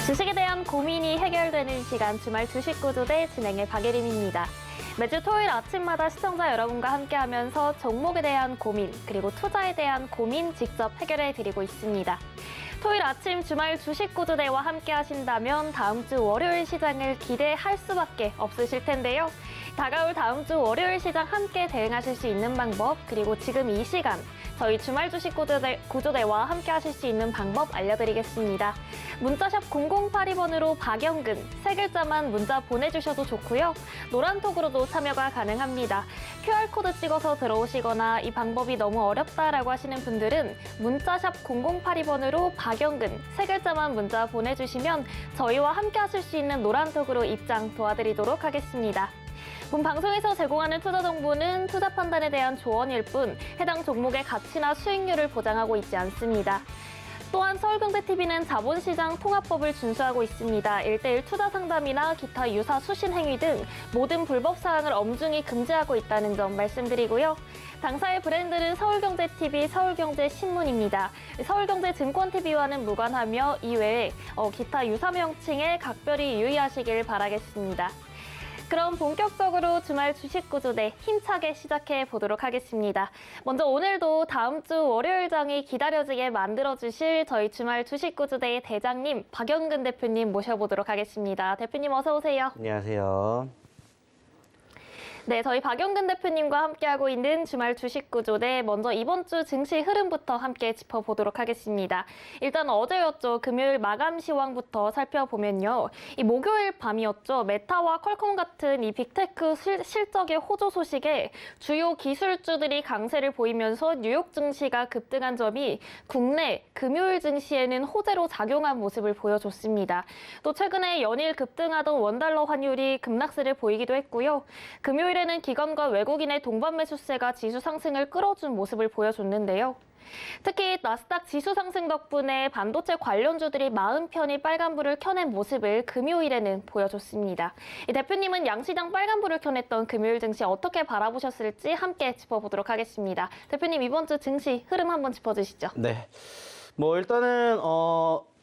주식에 대한 고민이 해결되는 시간 주말 주식 구조대 진행의 박예림입니다. 매주 토요일 아침마다 시청자 여러분과 함께하면서 종목에 대한 고민 그리고 투자에 대한 고민 직접 해결해 드리고 있습니다. 토요일 아침 주말 주식 구조대와 함께 하신다면 다음 주 월요일 시장을 기대할 수밖에 없으실 텐데요. 다가올 다음 주 월요일 시장 함께 대응하실 수 있는 방법 그리고 지금 이 시간 저희 주말 주식 구조대와 함께 하실 수 있는 방법 알려드리겠습니다. 문자샵 0082번으로 박영근 세 글자만 문자 보내주셔도 좋고요. 노란톡으로도 참여가 가능합니다. QR코드 찍어서 들어오시거나 이 방법이 너무 어렵다라고 하시는 분들은 문자샵 0082번으로 박영근 세 글자만 문자 보내주시면 저희와 함께 하실 수 있는 노란톡으로 입장 도와드리도록 하겠습니다. 본 방송에서 제공하는 투자 정보는 투자 판단에 대한 조언일 뿐 해당 종목의 가치나 수익률을 보장하고 있지 않습니다. 또한 서울경제TV는 자본시장 통합법을 준수하고 있습니다. 1:1 투자 상담이나 기타 유사 수신 행위 등 모든 불법 사항을 엄중히 금지하고 있다는 점 말씀드리고요. 당사의 브랜드는 서울경제TV, 서울경제신문입니다. 서울경제증권TV와는 무관하며 이외에 기타 유사 명칭에 각별히 유의하시길 바라겠습니다. 그럼 본격적으로 주말 주식 구조대 힘차게 시작해 보도록 하겠습니다. 먼저 오늘도 다음 주 월요일장이 기다려지게 만들어주실 저희 주말 주식 구조대의 대장님 박영근 대표님 모셔보도록 하겠습니다. 대표님 어서 오세요. 안녕하세요. 네, 저희 박영근 대표님과 함께하고 있는 주말 주식 구조대 먼저 이번 주 증시 흐름부터 함께 짚어보도록 하겠습니다. 일단 어제였죠. 금요일 마감 시황부터 살펴보면요. 이 목요일 밤이었죠. 메타와 퀄컴 같은 이 빅테크 실적의 호조 소식에 주요 기술주들이 강세를 보이면서 뉴욕 증시가 급등한 점이 국내 금요일 증시에는 호재로 작용한 모습을 보여줬습니다. 또 최근에 연일 급등하던 원달러 환율이 급락세를 보이기도 했고요. 금요일에는 기관과 외국인의 동반 매수세가 지수 상승을 끌어준 모습을 보여줬는데요. 특히 나스닥 지수 상승 덕분에 반도체 관련주들이 마음 편히 빨간불을 켜낸 모습을 금요일에는 보여줬습니다. 이 대표님은 양시장 빨간불을 켜냈던 금요일 증시 어떻게 바라보셨을지 함께 짚어보도록 하겠습니다. 대표님 이번 주 증시 흐름 한번 짚어주시죠. 네. 일단은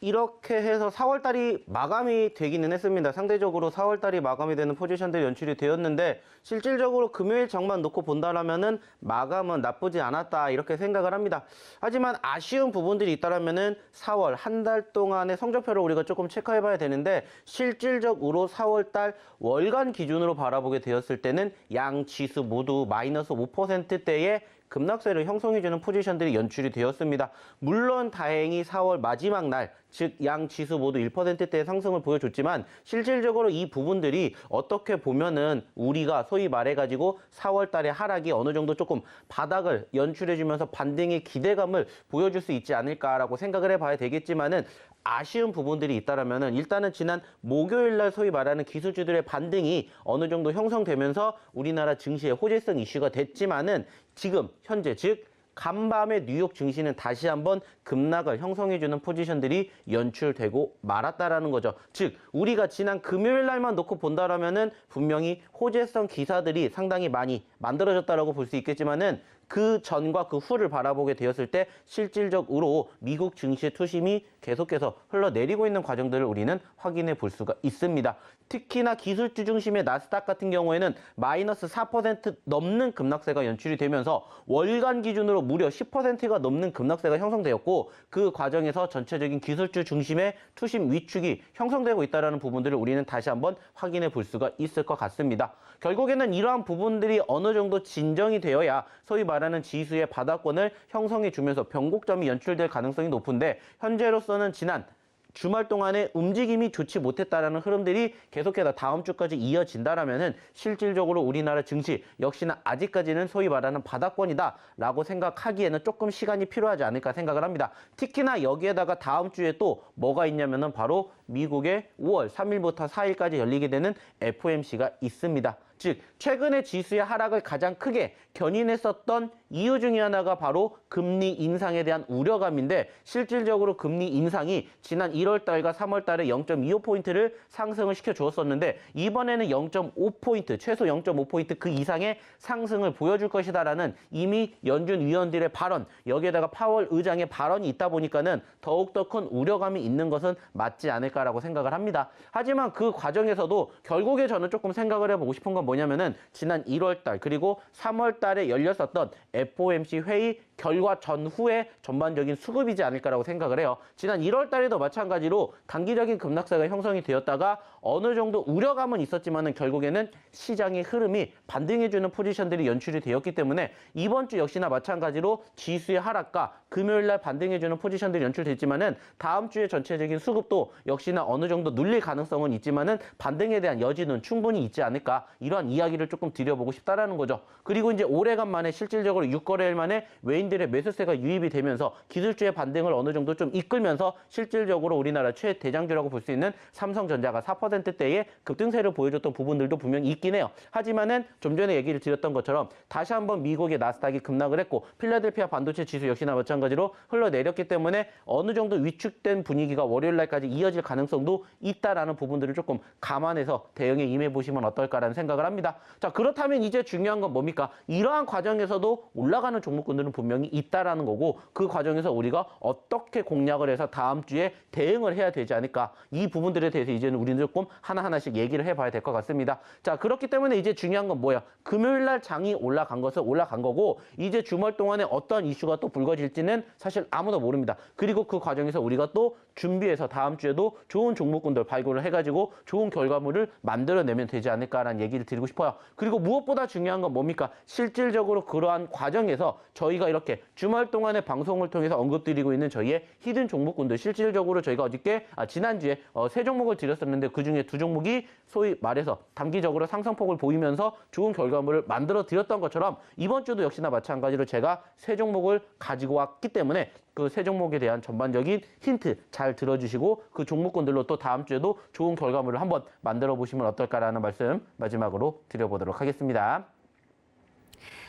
이렇게 해서 4월달이 마감이 되기는 했습니다. 상대적으로 4월달이 마감이 되는 포지션들이 연출이 되었는데 실질적으로 금요일 장만 놓고 본다라면은 마감은 나쁘지 않았다 이렇게 생각을 합니다. 하지만 아쉬운 부분들이 있다라면은 4월 한 달 동안의 성적표를 우리가 조금 체크해봐야 되는데 실질적으로 4월달 월간 기준으로 바라보게 되었을 때는 양 지수 모두 마이너스 5%대의 급락세를 형성해주는 포지션들이 연출이 되었습니다. 물론 다행히 4월 마지막 날, 즉 양 지수 모두 1%대의 상승을 보여줬지만 실질적으로 이 부분들이 어떻게 보면은 우리가 소위 말해가지고 4월 달의 하락이 어느 정도 조금 바닥을 연출해주면서 반등의 기대감을 보여줄 수 있지 않을까라고 생각을 해봐야 되겠지만은 아쉬운 부분들이 있다라면은 일단은 지난 목요일 날 소위 말하는 기술주들의 반등이 어느 정도 형성되면서 우리나라 증시의 호재성 이슈가 됐지만은 지금 현재 즉 간밤에 뉴욕 증시는 다시 한번 급락을 형성해주는 포지션들이 연출되고 말았다라는 거죠. 즉 우리가 지난 금요일 날만 놓고 본다라면은 분명히 호재성 기사들이 상당히 많이 만들어졌다라고 볼 수 있겠지만은 그 전과 그 후를 바라보게 되었을 때 실질적으로 미국 증시의 투심이 계속해서 흘러내리고 있는 과정들을 우리는 확인해 볼 수가 있습니다. 특히나 기술주 중심의 나스닥 같은 경우에는 마이너스 4% 넘는 급락세가 연출이 되면서 월간 기준으로 무려 10%가 넘는 급락세가 형성되었고 그 과정에서 전체적인 기술주 중심의 투심 위축이 형성되고 있다는 부분들을 우리는 다시 한번 확인해 볼 수가 있을 것 같습니다. 결국에는 이러한 부분들이 어느 정도 진정이 되어야 소위 말하는 지수의 바닥권을 형성해 주면서 변곡점이 연출될 가능성이 높은데 현재로서는 지난 주말 동안에 움직임이 좋지 못했다라는 흐름들이 계속해서 다음 주까지 이어진다라면은 실질적으로 우리나라 증시 역시나 아직까지는 소위 말하는 바닥권이다라고 생각하기에는 조금 시간이 필요하지 않을까 생각을 합니다. 특히나 여기에다가 다음 주에 또 뭐가 있냐면은 바로 미국의 5월 3일부터 4일까지 열리게 되는 FOMC가 있습니다. 즉 최근에 지수의 하락을 가장 크게 견인했었던 이유 중에 하나가 바로 금리 인상에 대한 우려감인데 실질적으로 금리 인상이 지난 1월 달과 3월 달에 0.25포인트를 상승을 시켜주었었는데 이번에는 0.5포인트, 최소 0.5포인트 그 이상의 상승을 보여줄 것이다라는 이미 연준 위원들의 발언, 여기에다가 파월 의장의 발언이 있다 보니까는 더욱더 큰 우려감이 있는 것은 맞지 않을까라고 생각을 합니다. 하지만 그 과정에서도 결국에 저는 조금 생각을 해보고 싶은 건 뭐냐면은 지난 1월 달 그리고 3월 달에 열렸었던 FOMC 회의 결과 전후의 전반적인 수급이지 않을까라고 생각을 해요. 지난 1월 달에도 마찬가지로 단기적인 급락세가 형성이 되었다가 어느 정도 우려감은 있었지만은 결국에는 시장의 흐름이 반등해주는 포지션들이 연출이 되었기 때문에 이번 주 역시나 마찬가지로 지수의 하락과 금요일 날 반등해주는 포지션들이 연출됐지만은 다음 주의 전체적인 수급도 역시나 어느 정도 눌릴 가능성은 있지만은 반등에 대한 여지는 충분히 있지 않을까 이러한 이야기를 조금 드려보고 싶다라는 거죠. 그리고 이제 오래간만에 실질적으로 6거래일 만에 외인들의 매수세가 유입이 되면서 기술주의 반등을 어느 정도 좀 이끌면서 실질적으로 우리나라 최대장주라고 볼 수 있는 삼성전자가 4%대의 급등세를 보여줬던 부분들도 분명히 있긴 해요. 하지만은 좀 전에 얘기를 드렸던 것처럼 다시 한번 미국의 나스닥이 급락을 했고 필라델피아 반도체 지수 역시나 마찬가지로 흘러내렸기 때문에 어느 정도 위축된 분위기가 월요일 날까지 이어질 가능성도 있다라는 부분들을 조금 감안해서 대응에 임해보시면 어떨까라는 생각을 합니다. 자, 그렇다면 이제 중요한 건 뭡니까? 이러한 과정에서도 올라가는 종목군들은 분명히 있다라는 거고 그 과정에서 우리가 어떻게 공략을 해서 다음 주에 대응을 해야 되지 않을까 이 부분들에 대해서 이제는 우리는 조금 하나하나씩 얘기를 해봐야 될 것 같습니다. 자, 그렇기 때문에 이제 중요한 건 뭐야? 금요일 날 장이 올라간 것은 올라간 거고 이제 주말 동안에 어떤 이슈가 또 불거질지는 사실 아무도 모릅니다. 그리고 그 과정에서 우리가 또 준비해서 다음 주에도 좋은 종목군들 발굴을 해가지고 좋은 결과물을 만들어내면 되지 않을까라는 얘기를 드리고 싶어요. 그리고 무엇보다 중요한 건 뭡니까? 실질적으로 그러한 과정에서 저희가 이렇게 주말 동안에 방송을 통해서 언급드리고 있는 저희의 히든 종목군들 실질적으로 저희가 어저께 지난주에 세 종목을 드렸었는데 그중에 두 종목이 소위 말해서 단기적으로 상승폭을 보이면서 좋은 결과물을 만들어 드렸던 것처럼 이번 주도 역시나 마찬가지로 제가 세 종목을 가지고 왔기 때문에 그 세 종목에 대한 전반적인 힌트 잘 들어주시고 그 종목군들로 또 다음 주에도 좋은 결과물을 한번 만들어 보시면 어떨까라는 말씀 마지막으로 드려보도록 하겠습니다.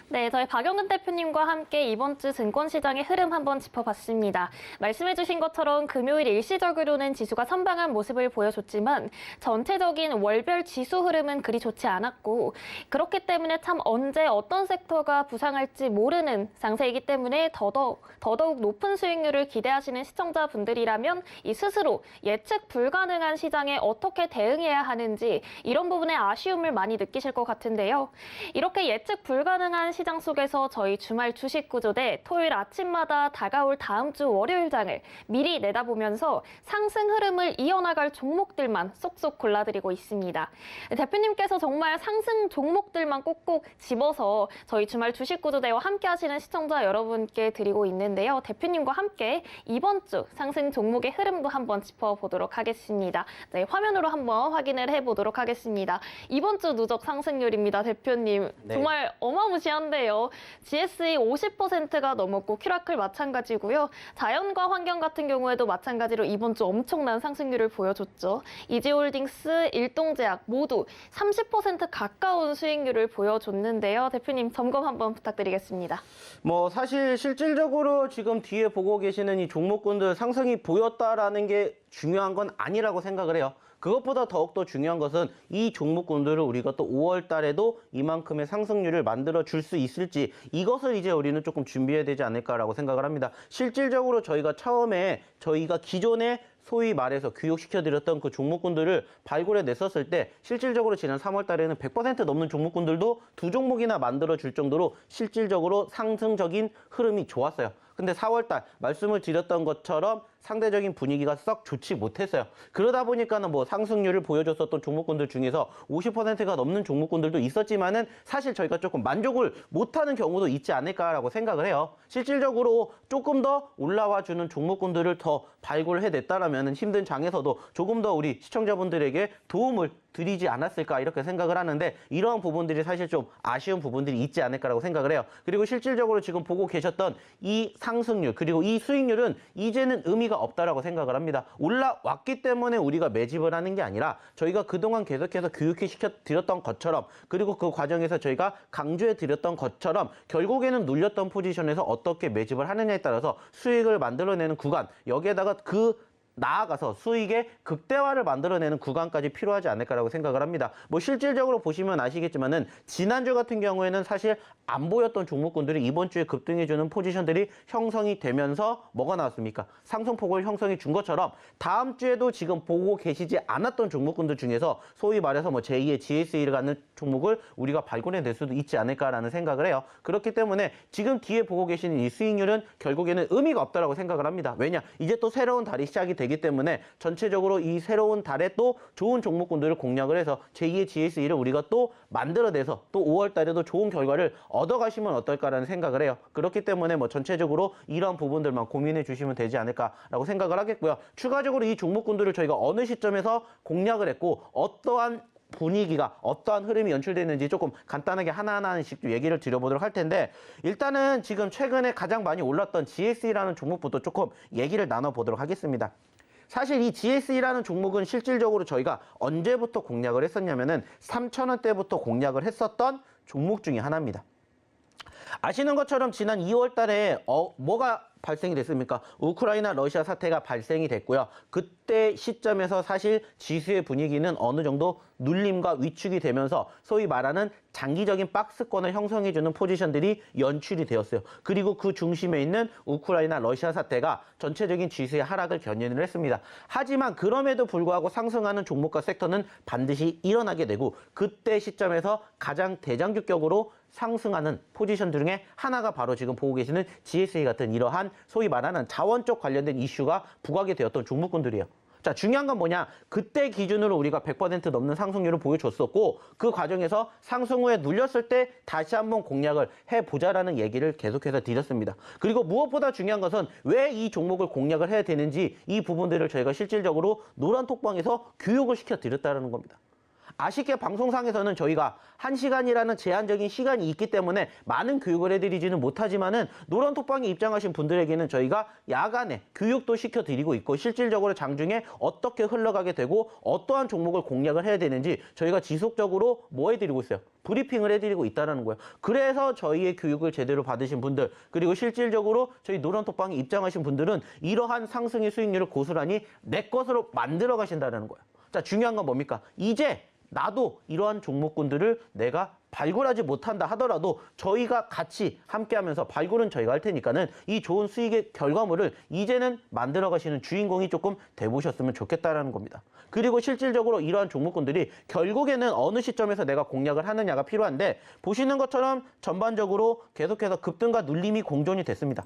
네, 저희 박영근 대표님과 함께 이번 주 증권시장의 흐름 한번 짚어봤습니다. 말씀해주신 것처럼 금요일 일시적으로는 지수가 선방한 모습을 보여줬지만 전체적인 월별 지수 흐름은 그리 좋지 않았고 그렇기 때문에 참 언제 어떤 섹터가 부상할지 모르는 상태이기 때문에 더더욱 높은 수익률을 기대하시는 시청자분들이라면 이 스스로 예측 불가능한 시장에 어떻게 대응해야 하는지 이런 부분에 아쉬움을 많이 느끼실 것 같은데요. 이렇게 예측 불가능한 시장 속에서 저희 주말 주식 구조대 토요일 아침마다 다가올 다음 주 월요일장을 미리 내다보면서 상승 흐름을 이어나갈 종목들만 쏙쏙 골라드리고 있습니다. 대표님께서 정말 상승 종목들만 꼭꼭 집어서 저희 주말 주식 구조대와 함께 하시는 시청자 여러분께 드리고 있는데요. 대표님과 함께 이번 주 상승 종목의 흐름도 한번 짚어보도록 하겠습니다. 네, 화면으로 한번 확인을 해보도록 하겠습니다. 이번 주 누적 상승률입니다, 대표님. 네. 정말 어마무시한데요. GSE 50%가 넘었고 큐라클 마찬가지고요. 자연과 환경 같은 경우에도 마찬가지로 이번 주 엄청난 상승률을 보여줬죠. 이지홀딩스, 일동제약 모두 30% 가까운 수익률을 보여줬는데요. 대표님 점검 한번 부탁드리겠습니다. 뭐 사실 실질적으로 지금 뒤에 보고 계시는 이 종목군들 상승이 보였다라는 게 중요한 건 아니라고 생각을 해요. 그것보다 더욱더 중요한 것은 이 종목군들을 우리가 또 5월 달에도 이만큼의 상승률을 만들어 줄 수 있을지 이것을 이제 우리는 조금 준비해야 되지 않을까라고 생각을 합니다. 실질적으로 저희가 처음에 저희가 기존에 소위 말해서 교육시켜드렸던 그 종목군들을 발굴해 냈었을 때 실질적으로 지난 3월 달에는 100% 넘는 종목군들도 두 종목이나 만들어 줄 정도로 실질적으로 상승적인 흐름이 좋았어요. 근데 4월 달 말씀을 드렸던 것처럼 상대적인 분위기가 썩 좋지 못했어요. 그러다 보니까는 뭐 상승률을 보여줬었던 종목군들 중에서 50%가 넘는 종목군들도 있었지만은 사실 저희가 조금 만족을 못하는 경우도 있지 않을까라고 생각을 해요. 실질적으로 조금 더 올라와 주는 종목군들을 더 발굴해냈다라면 힘든 장에서도 조금 더 우리 시청자분들에게 도움을 드리지 않았을까 이렇게 생각을 하는데 이러한 부분들이 사실 좀 아쉬운 부분들이 있지 않을까라고 생각을 해요. 그리고 실질적으로 지금 보고 계셨던 이 상승률 그리고 이 수익률은 이제는 의미 의미가 없다라고 생각을 합니다. 올라왔기 때문에 우리가 매집을 하는 게 아니라 저희가 그동안 계속해서 교육시켜 드렸던 것처럼 그리고 그 과정에서 저희가 강조해 드렸던 것처럼 결국에는 눌렸던 포지션에서 어떻게 매집을 하느냐에 따라서 수익을 만들어내는 구간, 여기에다가 나아가서 수익의 극대화를 만들어내는 구간까지 필요하지 않을까라고 생각을 합니다. 뭐 실질적으로 보시면 아시겠지만은 지난주 같은 경우에는 사실 안 보였던 종목군들이 이번 주에 급등해주는 포지션들이 형성이 되면서 뭐가 나왔습니까? 상승폭을 형성해 준 것처럼 다음 주에도 지금 보고 계시지 않았던 종목군들 중에서 소위 말해서 뭐 제2의 GSE를 갖는 종목을 우리가 발굴해낼 수도 있지 않을까라는 생각을 해요. 그렇기 때문에 지금 뒤에 보고 계시는 이 수익률은 결국에는 의미가 없다라고 생각을 합니다. 왜냐? 이제 또 새로운 달이 시작이 되기 때문에 전체적으로 이 새로운 달에 또 좋은 종목군들을 공략을 해서 제2의 GSE를 우리가 또 만들어내서 또 5월 달에도 좋은 결과를 얻어가시면 어떨까라는 생각을 해요. 그렇기 때문에 뭐 전체적으로 이런 부분들만 고민해 주시면 되지 않을까라고 생각을 하겠고요. 추가적으로 이 종목군들을 저희가 어느 시점에서 공략을 했고 어떠한 분위기가 어떠한 흐름이 연출되는지 조금 간단하게 하나하나씩 얘기를 드려보도록 할 텐데 일단은 지금 최근에 가장 많이 올랐던 GSE라는 종목부터 조금 얘기를 나눠보도록 하겠습니다. 사실 이 GSE라는 종목은 실질적으로 저희가 언제부터 공략을 했었냐면은 3,000원대부터 공략을 했었던 종목 중에 하나입니다. 아시는 것처럼 지난 2월 달에 뭐가 발생이 됐습니까? 우크라이나 러시아 사태가 발생이 됐고요. 그때 시점에서 사실 지수의 분위기는 어느 정도 눌림과 위축이 되면서 소위 말하는 장기적인 박스권을 형성해주는 포지션들이 연출이 되었어요. 그리고 그 중심에 있는 우크라이나 러시아 사태가 전체적인 지수의 하락을 견인을 했습니다. 하지만 그럼에도 불구하고 상승하는 종목과 섹터는 반드시 일어나게 되고 그때 시점에서 가장 대장주격으로 상승하는 포지션 중에 하나가 바로 지금 보고 계시는 GSE 같은 이러한 소위 말하는 자원 쪽 관련된 이슈가 부각이 되었던 종목군들이에요. 자, 중요한 건 뭐냐? 그때 기준으로 우리가 100% 넘는 상승률을 보여줬었고 그 과정에서 상승 후에 눌렸을 때 다시 한번 공략을 해보자라는 얘기를 계속해서 드렸습니다. 그리고 무엇보다 중요한 것은 왜 이 종목을 공략을 해야 되는지 이 부분들을 저희가 실질적으로 노란톡방에서 교육을 시켜드렸다는 겁니다. 아쉽게 방송상에서는 저희가 1시간이라는 제한적인 시간이 있기 때문에 많은 교육을 해드리지는 못하지만은 노란톡방에 입장하신 분들에게는 저희가 야간에 교육도 시켜드리고 있고 실질적으로 장중에 어떻게 흘러가게 되고 어떠한 종목을 공략을 해야 되는지 저희가 지속적으로 뭐 해드리고 있어요? 브리핑을 해드리고 있다는 거예요. 그래서 저희의 교육을 제대로 받으신 분들 그리고 실질적으로 저희 노란톡방에 입장하신 분들은 이러한 상승의 수익률을 고스란히 내 것으로 만들어 가신다는 거예요. 자, 중요한 건 뭡니까? 이제 나도 이러한 종목군들을 내가 발굴하지 못한다 하더라도 저희가 같이 함께하면서 발굴은 저희가 할 테니까는 이 좋은 수익의 결과물을 이제는 만들어 가시는 주인공이 조금 돼보셨으면 좋겠다라는 겁니다. 그리고 실질적으로 이러한 종목군들이 결국에는 어느 시점에서 내가 공략을 하느냐가 필요한데 보시는 것처럼 전반적으로 계속해서 급등과 눌림이 공존이 됐습니다.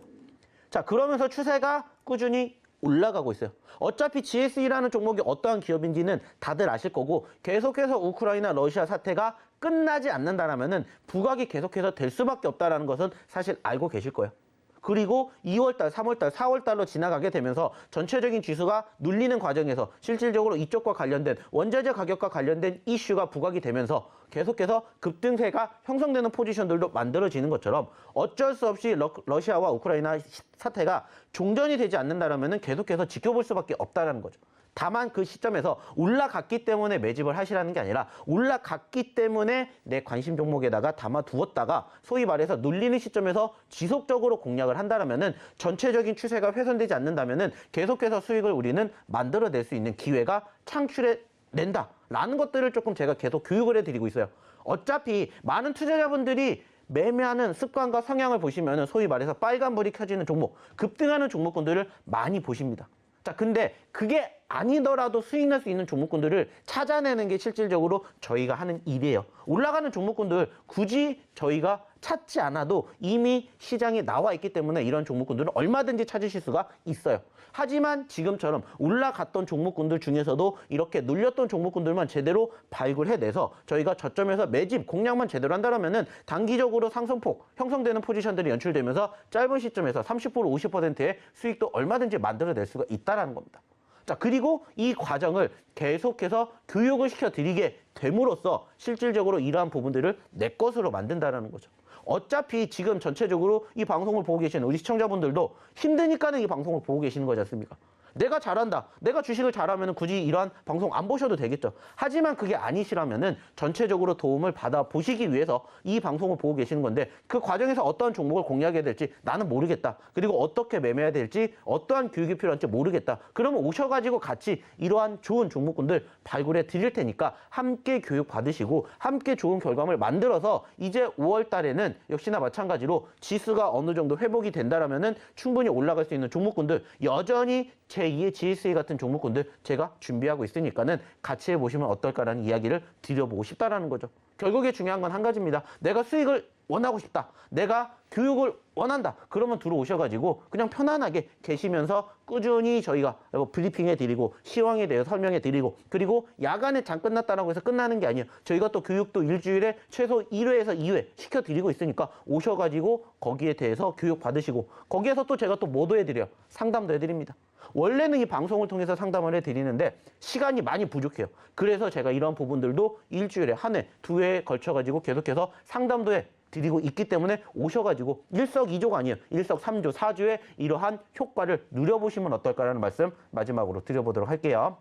자, 그러면서 추세가 꾸준히 올라가고 있어요. 어차피 GSE라는 종목이 어떠한 기업인지는 다들 아실 거고 계속해서 우크라이나 러시아 사태가 끝나지 않는다라면은 부각이 계속해서 될 수밖에 없다는 것은 사실 알고 계실 거예요. 그리고 2월달, 3월달, 4월달로 지나가게 되면서 전체적인 지수가 눌리는 과정에서 실질적으로 이쪽과 관련된 원자재 가격과 관련된 이슈가 부각이 되면서 계속해서 급등세가 형성되는 포지션들도 만들어지는 것처럼 어쩔 수 없이 러시아와 우크라이나 사태가 종전이 되지 않는다면 계속해서 지켜볼 수밖에 없다는 거죠. 다만 그 시점에서 올라갔기 때문에 매집을 하시라는 게 아니라 올라갔기 때문에 내 관심 종목에다가 담아두었다가 소위 말해서 눌리는 시점에서 지속적으로 공략을 한다면은 전체적인 추세가 훼손되지 않는다면은 계속해서 수익을 우리는 만들어낼 수 있는 기회가 창출해낸다라는 것들을 조금 제가 계속 교육을 해드리고 있어요. 어차피 많은 투자자분들이 매매하는 습관과 성향을 보시면은 소위 말해서 빨간불이 켜지는 종목, 급등하는 종목군들을 많이 보십니다. 자, 근데 그게 아니더라도 수익 낼 수 있는 종목군들을 찾아내는 게 실질적으로 저희가 하는 일이에요. 올라가는 종목군들 굳이 저희가 찾지 않아도 이미 시장에 나와 있기 때문에 이런 종목군들은 얼마든지 찾으실 수가 있어요. 하지만 지금처럼 올라갔던 종목군들 중에서도 이렇게 눌렸던 종목군들만 제대로 발굴해내서 저희가 저점에서 매집 공략만 제대로 한다면은 단기적으로 상승폭 형성되는 포지션들이 연출되면서 짧은 시점에서 30% 50%의 수익도 얼마든지 만들어낼 수가 있다는 겁니다. 자, 그리고 이 과정을 계속해서 교육을 시켜드리게 됨으로써 실질적으로 이러한 부분들을 내 것으로 만든다는 거죠. 어차피 지금 전체적으로 이 방송을 보고 계시는 우리 시청자분들도 힘드니까는 이 방송을 보고 계시는 거지 않습니까? 내가 잘한다. 내가 주식을 잘하면 굳이 이러한 방송 안 보셔도 되겠죠. 하지만 그게 아니시라면은 전체적으로 도움을 받아 보시기 위해서 이 방송을 보고 계시는 건데 그 과정에서 어떠한 종목을 공략해야 될지 나는 모르겠다. 그리고 어떻게 매매해야 될지 어떠한 교육이 필요한지 모르겠다. 그러면 오셔가지고 같이 이러한 좋은 종목군들 발굴해 드릴 테니까 함께 교육 받으시고 함께 좋은 결과물 만들어서 이제 5월 달에는 역시나 마찬가지로 지수가 어느 정도 회복이 된다라면은 충분히 올라갈 수 있는 종목군들 여전히 제2의 GSA 같은 종목군들 제가 준비하고 있으니까는 같이 해보시면 어떨까라는 이야기를 드려보고 싶다라는 거죠. 결국에 중요한 건 한 가지입니다. 내가 수익을 원하고 싶다. 내가 교육을 원한다. 그러면 들어오셔가지고 그냥 편안하게 계시면서 꾸준히 저희가 브리핑해드리고 시황에 대해서 설명해드리고 그리고 야간에 장 끝났다라고 해서 끝나는 게 아니에요. 저희가 또 교육도 일주일에 최소 1회에서 2회 시켜드리고 있으니까 오셔가지고 거기에 대해서 교육 받으시고 거기에서 또 제가 또 뭐도 해드려요. 상담도 해드립니다. 원래는 이 방송을 통해서 상담을 해드리는데 시간이 많이 부족해요. 그래서 제가 이런 부분들도 일주일에 한 회, 두 회에 걸쳐가지고 계속해서 상담도 해드리고 있기 때문에 오셔가지고 일석이조가 아니에요. 일석삼조, 사조의 이러한 효과를 누려보시면 어떨까라는 말씀 마지막으로 드려보도록 할게요.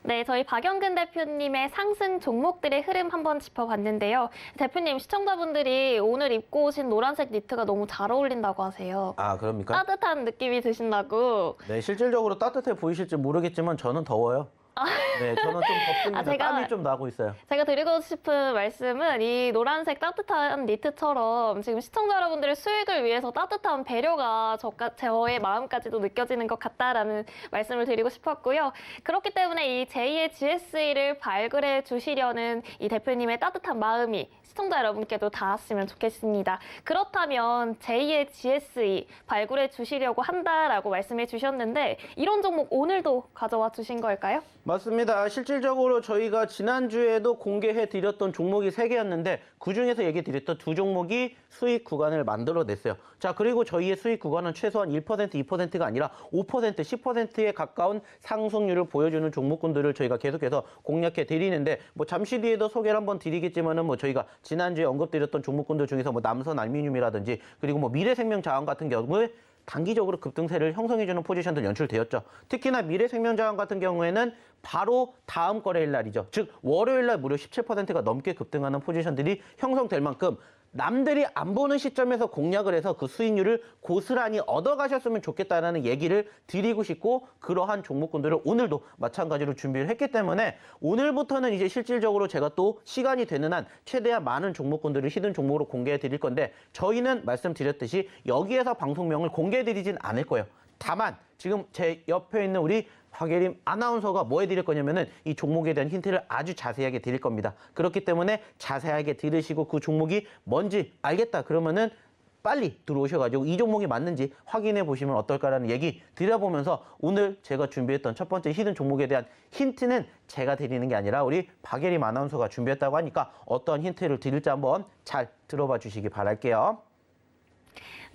네, 저희 박영근 대표님의 상승 종목들의 흐름 한번 짚어봤는데요. 대표님, 시청자분들이 오늘 입고 오신 노란색 니트가 너무 잘 어울린다고 하세요. 아, 그럽니까? 따뜻한 느낌이 드신다고. 네, 실질적으로 따뜻해 보이실지 모르겠지만 저는 더워요. 네, 저는 좀 덥습니다. 땀이 좀 나고 있어요. 제가 드리고 싶은 말씀은 이 노란색 따뜻한 니트처럼 지금 시청자 여러분들의 수익을 위해서 따뜻한 배려가 저의 마음까지도 느껴지는 것 같다라는 말씀을 드리고 싶었고요. 그렇기 때문에 이 제2의 GSE를 발굴해 주시려는 이 대표님의 따뜻한 마음이 시청자 여러분께도 닿았으면 좋겠습니다. 그렇다면 제2의 GSE 발굴해 주시려고 한다라고 말씀해 주셨는데 이런 종목 오늘도 가져와 주신 걸까요? 맞습니다. 실질적으로 저희가 지난주에도 공개해 드렸던 종목이 3개였는데 그중에서 얘기 드렸던 2종목이 수익 구간을 만들어냈어요. 자, 그리고 저희의 수익 구간은 최소한 1%, 2%가 아니라 5%, 10%에 가까운 상승률을 보여주는 종목군들을 저희가 계속해서 공략해 드리는데 뭐 잠시 뒤에도 소개를 한번 드리겠지만은 뭐 저희가 지난주에 언급드렸던 종목군들 중에서 뭐 남선 알루미늄이라든지 그리고 뭐 미래생명자원 같은 경우에 단기적으로 급등세를 형성해주는 포지션들 연출되었죠. 특히나 미래생명자원 같은 경우에는 바로 다음 거래일 날이죠. 즉 월요일 날 무려 17%가 넘게 급등하는 포지션들이 형성될 만큼 남들이 안 보는 시점에서 공략을 해서 그 수익률을 고스란히 얻어가셨으면 좋겠다라는 얘기를 드리고 싶고 그러한 종목군들을 오늘도 마찬가지로 준비를 했기 때문에 오늘부터는 이제 실질적으로 제가 또 시간이 되는 한 최대한 많은 종목군들을 히든 종목으로 공개해 드릴 건데 저희는 말씀드렸듯이 여기에서 방송명을 공개해 드리진 않을 거예요. 다만 지금 제 옆에 있는 우리 박예림 아나운서가 뭐 해드릴 거냐면은 이 종목에 대한 힌트를 아주 자세하게 드릴 겁니다. 그렇기 때문에 자세하게 들으시고 그 종목이 뭔지 알겠다 그러면은 빨리 들어오셔가지고 이 종목이 맞는지 확인해 보시면 어떨까라는 얘기 드려보면서 오늘 제가 준비했던 첫 번째 히든 종목에 대한 힌트는 제가 드리는 게 아니라 우리 박예림 아나운서가 준비했다고 하니까 어떤 힌트를 드릴지 한번 잘 들어봐 주시기 바랄게요.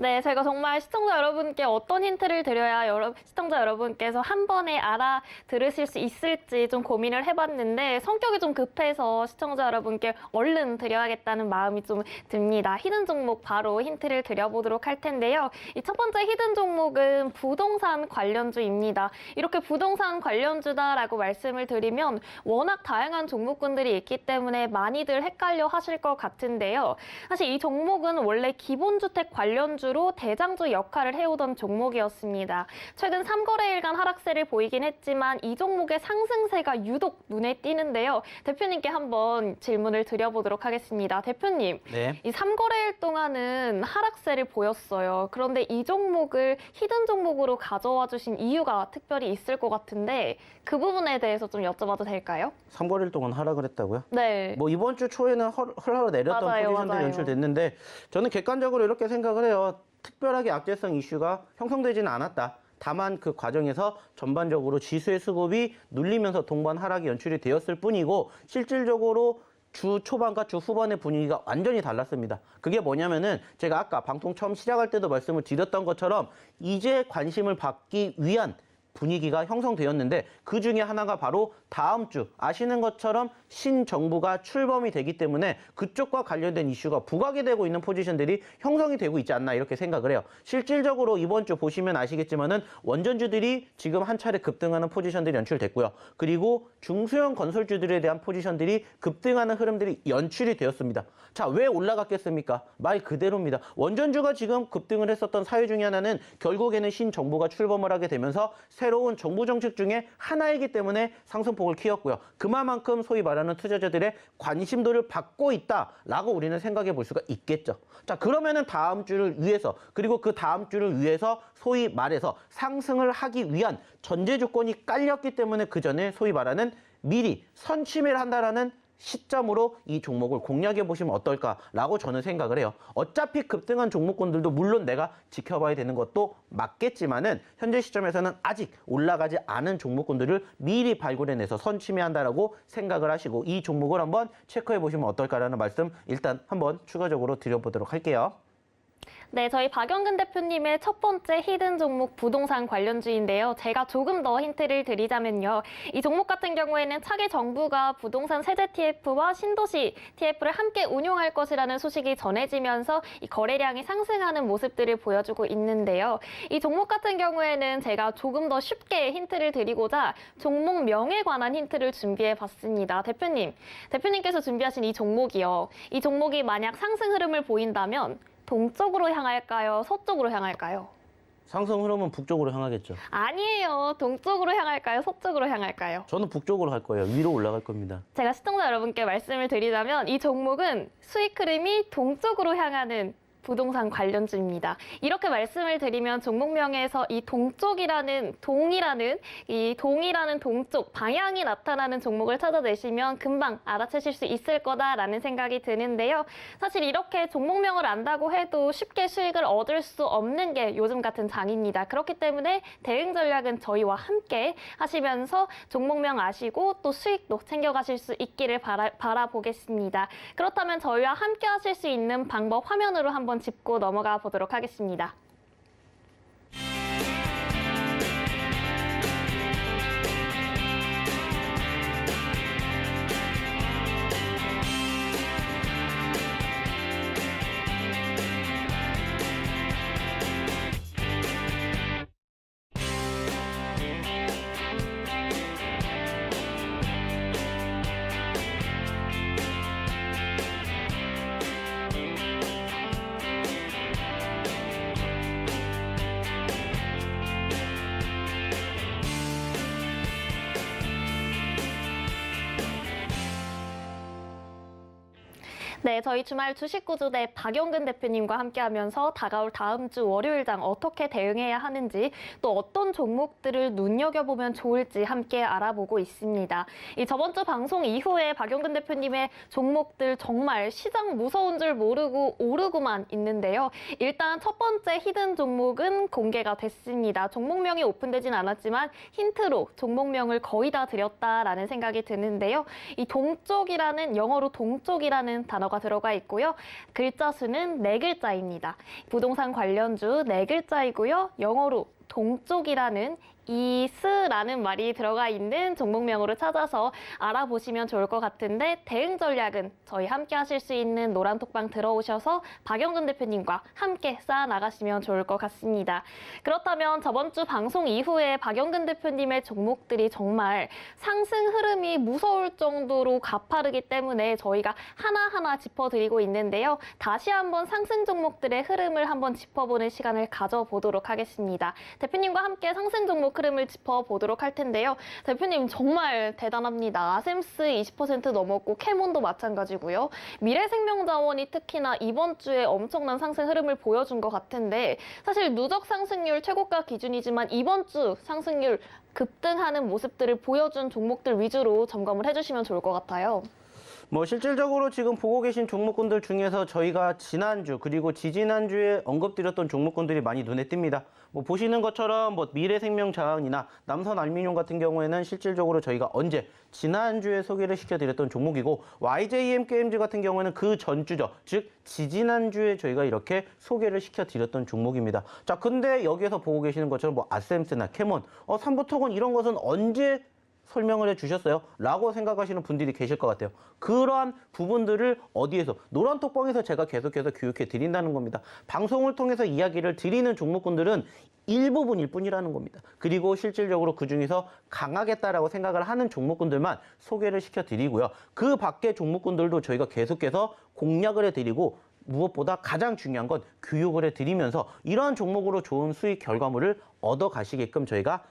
네, 제가 정말 시청자 여러분께 어떤 힌트를 드려야 시청자 여러분께서 한 번에 알아들으실 수 있을지 좀 고민을 해봤는데 성격이 좀 급해서 시청자 여러분께 얼른 드려야겠다는 마음이 좀 듭니다. 히든 종목 바로 힌트를 드려보도록 할 텐데요. 이 첫 번째 히든 종목은 부동산 관련주입니다. 이렇게 부동산 관련주다라고 말씀을 드리면 워낙 다양한 종목군들이 있기 때문에 많이들 헷갈려 하실 것 같은데요. 사실 이 종목은 원래 기본주택 관련주 로 대장주 역할을 해오던 종목이었습니다. 최근 3거래일간 하락세를 보이긴 했지만 이 종목의 상승세가 유독 눈에 띄는데요. 대표님께 한번 질문을 드려보도록 하겠습니다. 대표님, 네. 이 3거래일 동안은 하락세를 보였어요. 그런데 이 종목을 히든 종목으로 가져와 주신 이유가 특별히 있을 것 같은데 그 부분에 대해서 좀 여쭤봐도 될까요? 3거래일 동안 하락을 했다고요? 네. 뭐 이번 주 초에는 흘러내렸던 포지션들이 연출됐는데 저는 객관적으로 이렇게 생각을 해요. 특별하게 악재성 이슈가 형성되지는 않았다. 다만 그 과정에서 전반적으로 지수의 수급이 눌리면서 동반 하락이 연출이 되었을 뿐이고 실질적으로 주 초반과 주 후반의 분위기가 완전히 달랐습니다. 그게 뭐냐면은 제가 아까 방송 처음 시작할 때도 말씀을 드렸던 것처럼 이제 관심을 받기 위한 분위기가 형성되었는데 그 중에 하나가 바로 다음 주 아시는 것처럼 신정부가 출범이 되기 때문에 그쪽과 관련된 이슈가 부각이 되고 있는 포지션들이 형성이 되고 있지 않나 이렇게 생각을 해요. 실질적으로 이번 주 보시면 아시겠지만은 원전주들이 지금 한 차례 급등하는 포지션들이 연출됐고요. 그리고 중소형 건설주들에 대한 포지션들이 급등하는 흐름들이 연출이 되었습니다. 자, 왜 올라갔겠습니까? 말 그대로입니다. 원전주가 지금 급등을 했었던 사유 중에 하나는 결국에는 신정부가 출범을 하게 되면서 새로운 정부 정책 중에 하나이기 때문에 상승폭을 키웠고요. 그만큼 소위 말하는 투자자들의 관심도를 받고 있다라고 우리는 생각해 볼 수가 있겠죠. 자, 그러면은 다음 주를 위해서 그리고 그 다음 주를 위해서 소위 말해서 상승을 하기 위한 전제 조건이 깔렸기 때문에 그 전에 소위 말하는 미리 선취매를 한다라는 시점으로 이 종목을 공략해 보시면 어떨까라고 저는 생각을 해요. 어차피 급등한 종목군들도 물론 내가 지켜봐야 되는 것도 맞겠지만은 현재 시점에서는 아직 올라가지 않은 종목군들을 미리 발굴해내서 선취매한다라고 생각을 하시고 이 종목을 한번 체크해 보시면 어떨까라는 말씀 일단 한번 추가적으로 드려보도록 할게요. 네, 저희 박영근 대표님의 첫 번째 히든 종목 부동산 관련주인데요. 제가 조금 더 힌트를 드리자면요. 이 종목 같은 경우에는 차기 정부가 부동산 세제 TF와 신도시 TF를 함께 운용할 것이라는 소식이 전해지면서 이 거래량이 상승하는 모습들을 보여주고 있는데요. 이 종목 같은 경우에는 제가 조금 더 쉽게 힌트를 드리고자 종목명에 관한 힌트를 준비해 봤습니다. 대표님께서 준비하신 이 종목이요. 이 종목이 만약 상승 흐름을 보인다면 동쪽으로 향할까요? 서쪽으로 향할까요? 상승 흐름은 북쪽으로 향하겠죠. 아니에요. 동쪽으로 향할까요? 서쪽으로 향할까요? 저는 북쪽으로 갈 거예요. 위로 올라갈 겁니다. 제가 시청자 여러분께 말씀을 드리자면 이 종목은 수익 흐름이 동쪽으로 향하는 부동산 관련주입니다. 이렇게 말씀을 드리면 종목명에서 이 동쪽이라는 동이라는 동쪽 방향이 나타나는 종목을 찾아내시면 금방 알아채실 수 있을 거다라는 생각이 드는데요. 사실 이렇게 종목명을 안다고 해도 쉽게 수익을 얻을 수 없는 게 요즘 같은 장입니다. 그렇기 때문에 대응 전략은 저희와 함께 하시면서 종목명 아시고 또 수익도 챙겨가실 수 있기를 바라보겠습니다. 그렇다면 저희와 함께 하실 수 있는 방법 화면으로 한번 짚고 넘어가 보도록 하겠습니다. 네, 저희 주말 주식 구조대 박영근 대표님과 함께하면서 다가올 다음 주 월요일장 어떻게 대응해야 하는지 또 어떤 종목들을 눈여겨보면 좋을지 함께 알아보고 있습니다. 이 저번 주 방송 이후에 박영근 대표님의 종목들 정말 시장 무서운 줄 모르고 오르고만 있는데요. 일단 첫 번째 히든 종목은 공개가 됐습니다. 종목명이 오픈되진 않았지만 힌트로 종목명을 거의 다 드렸다라는 생각이 드는데요. 이 동쪽이라는 영어로 동쪽이라는 단어가 들어가 있고요. 글자 수는 4글자입니다. 부동산 관련주 4글자이고요. 영어로 동쪽이라는 이스라는 말이 들어가 있는 종목명으로 찾아서 알아보시면 좋을 것 같은데 대응 전략은 저희 함께 하실 수 있는 노란톡방 들어오셔서 박영근 대표님과 함께 쌓아나가시면 좋을 것 같습니다. 그렇다면 저번 주 방송 이후에 박영근 대표님의 종목들이 정말 상승 흐름이 무서울 정도로 가파르기 때문에 저희가 하나하나 짚어드리고 있는데요. 다시 한번 상승 종목들의 흐름을 한번 짚어보는 시간을 가져보도록 하겠습니다. 대표님과 함께 상승 종목 흐름을 짚어보도록 할 텐데요. 대표님 정말 대단합니다. 아셈스 20% 넘었고 캐몬도 마찬가지고요. 미래생명자원이 특히나 이번 주에 엄청난 상승 흐름을 보여준 것 같은데 사실 누적 상승률 최고가 기준이지만 이번 주 상승률 급등하는 모습들을 보여준 종목들 위주로 점검을 해주시면 좋을 것 같아요. 뭐 실질적으로 지금 보고 계신 종목군들 중에서 저희가 지난주 그리고 지지난주에 언급드렸던 종목군들이 많이 눈에 띕니다. 뭐 보시는 것처럼 뭐 미래생명자원이나 남선알미늄 같은 경우에는 실질적으로 저희가 언제 지난주에 소개를 시켜드렸던 종목이고 YJMKMG 같은 경우에는 그 전주죠. 즉 지지난주에 저희가 이렇게 소개를 시켜드렸던 종목입니다. 자, 근데 여기에서 보고 계시는 것처럼 뭐 아셈스나 캐몬, 삼부토건 이런 것은 언제 설명을 해주셨어요? 라고 생각하시는 분들이 계실 것 같아요. 그러한 부분들을 어디에서? 노란톡방에서 제가 계속해서 교육해 드린다는 겁니다. 방송을 통해서 이야기를 드리는 종목군들은 일부분일 뿐이라는 겁니다. 그리고 실질적으로 그중에서 강하겠다라고 생각을 하는 종목군들만 소개를 시켜드리고요. 그 밖의 종목군들도 저희가 계속해서 공략을 해드리고 무엇보다 가장 중요한 건 교육을 해드리면서 이러한 종목으로 좋은 수익 결과물을 얻어가시게끔 저희가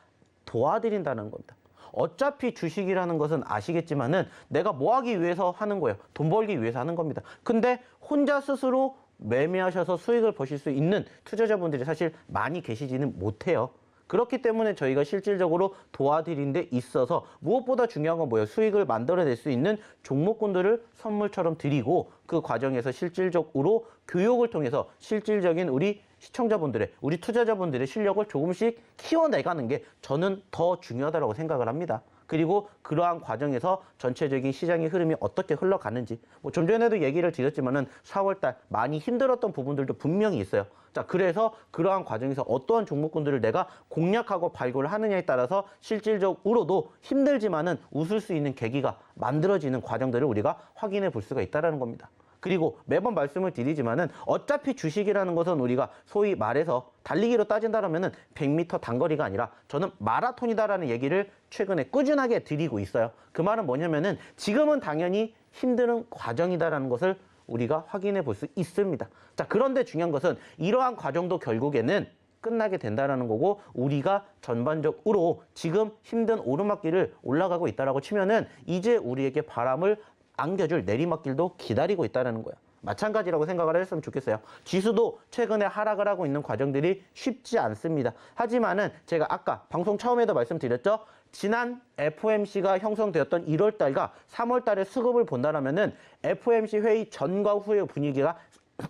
도와드린다는 겁니다. 어차피 주식이라는 것은 아시겠지만은 내가 뭐 하기 위해서 하는 거예요. 돈 벌기 위해서 하는 겁니다. 근데 혼자 스스로 매매하셔서 수익을 버실 수 있는 투자자분들이 사실 많이 계시지는 못해요. 그렇기 때문에 저희가 실질적으로 도와드린 데 있어서 무엇보다 중요한 건 뭐예요? 수익을 만들어낼 수 있는 종목군들을 선물처럼 드리고 그 과정에서 실질적으로 교육을 통해서 실질적인 우리 시청자분들의, 우리 투자자분들의 실력을 조금씩 키워내가는 게 저는 더 중요하다고 생각을 합니다. 그리고 그러한 과정에서 전체적인 시장의 흐름이 어떻게 흘러가는지 뭐 좀 전에도 얘기를 드렸지만은 4월달 많이 힘들었던 부분들도 분명히 있어요. 자, 그래서 그러한 과정에서 어떠한 종목군들을 내가 공략하고 발굴을 하느냐에 따라서 실질적으로도 힘들지만은 웃을 수 있는 계기가 만들어지는 과정들을 우리가 확인해 볼 수가 있다는 겁니다. 그리고 매번 말씀을 드리지만은 어차피 주식이라는 것은 우리가 소위 말해서 달리기로 따진다면은 100m 단거리가 아니라 저는 마라톤이다라는 얘기를 최근에 꾸준하게 드리고 있어요. 그 말은 뭐냐면은 지금은 당연히 힘든 과정이다라는 것을 우리가 확인해 볼 수 있습니다. 자, 그런데 중요한 것은 이러한 과정도 결국에는 끝나게 된다는 거고 우리가 전반적으로 지금 힘든 오르막길을 올라가고 있다라고 치면은 이제 우리에게 바람을 안겨줄 내리막길도 기다리고 있다는 거예요. 마찬가지라고 생각을 했으면 좋겠어요. 지수도 최근에 하락을 하고 있는 과정들이 쉽지 않습니다. 하지만은 제가 아까 방송 처음에도 말씀드렸죠. 지난 FOMC가 형성되었던 1월 달과 3월 달에 수급을 본다면은 FOMC 회의 전과 후의 분위기가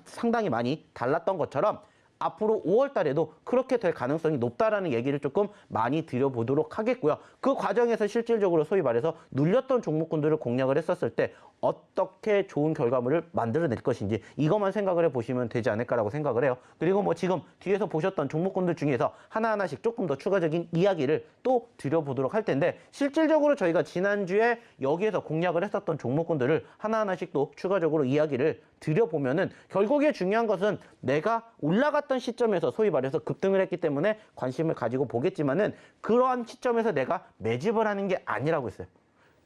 상당히 많이 달랐던 것처럼 앞으로 5월 달에도 그렇게 될 가능성이 높다라는 얘기를 조금 많이 드려보도록 하겠고요. 그 과정에서 실질적으로 소위 말해서 눌렸던 종목군들을 공략을 했었을 때 어떻게 좋은 결과물을 만들어낼 것인지 이것만 생각을 해보시면 되지 않을까라고 생각을 해요. 그리고 뭐 지금 뒤에서 보셨던 종목군들 중에서 하나하나씩 조금 더 추가적인 이야기를 또 드려보도록 할 텐데 실질적으로 저희가 지난주에 여기에서 공략을 했었던 종목군들을 하나하나씩 또 추가적으로 이야기를 드려보면은 결국에 중요한 것은 내가 올라갔던 시점에서 소위 말해서 급등을 했기 때문에 관심을 가지고 보겠지만은 그러한 시점에서 내가 매집을 하는 게 아니라고 했어요.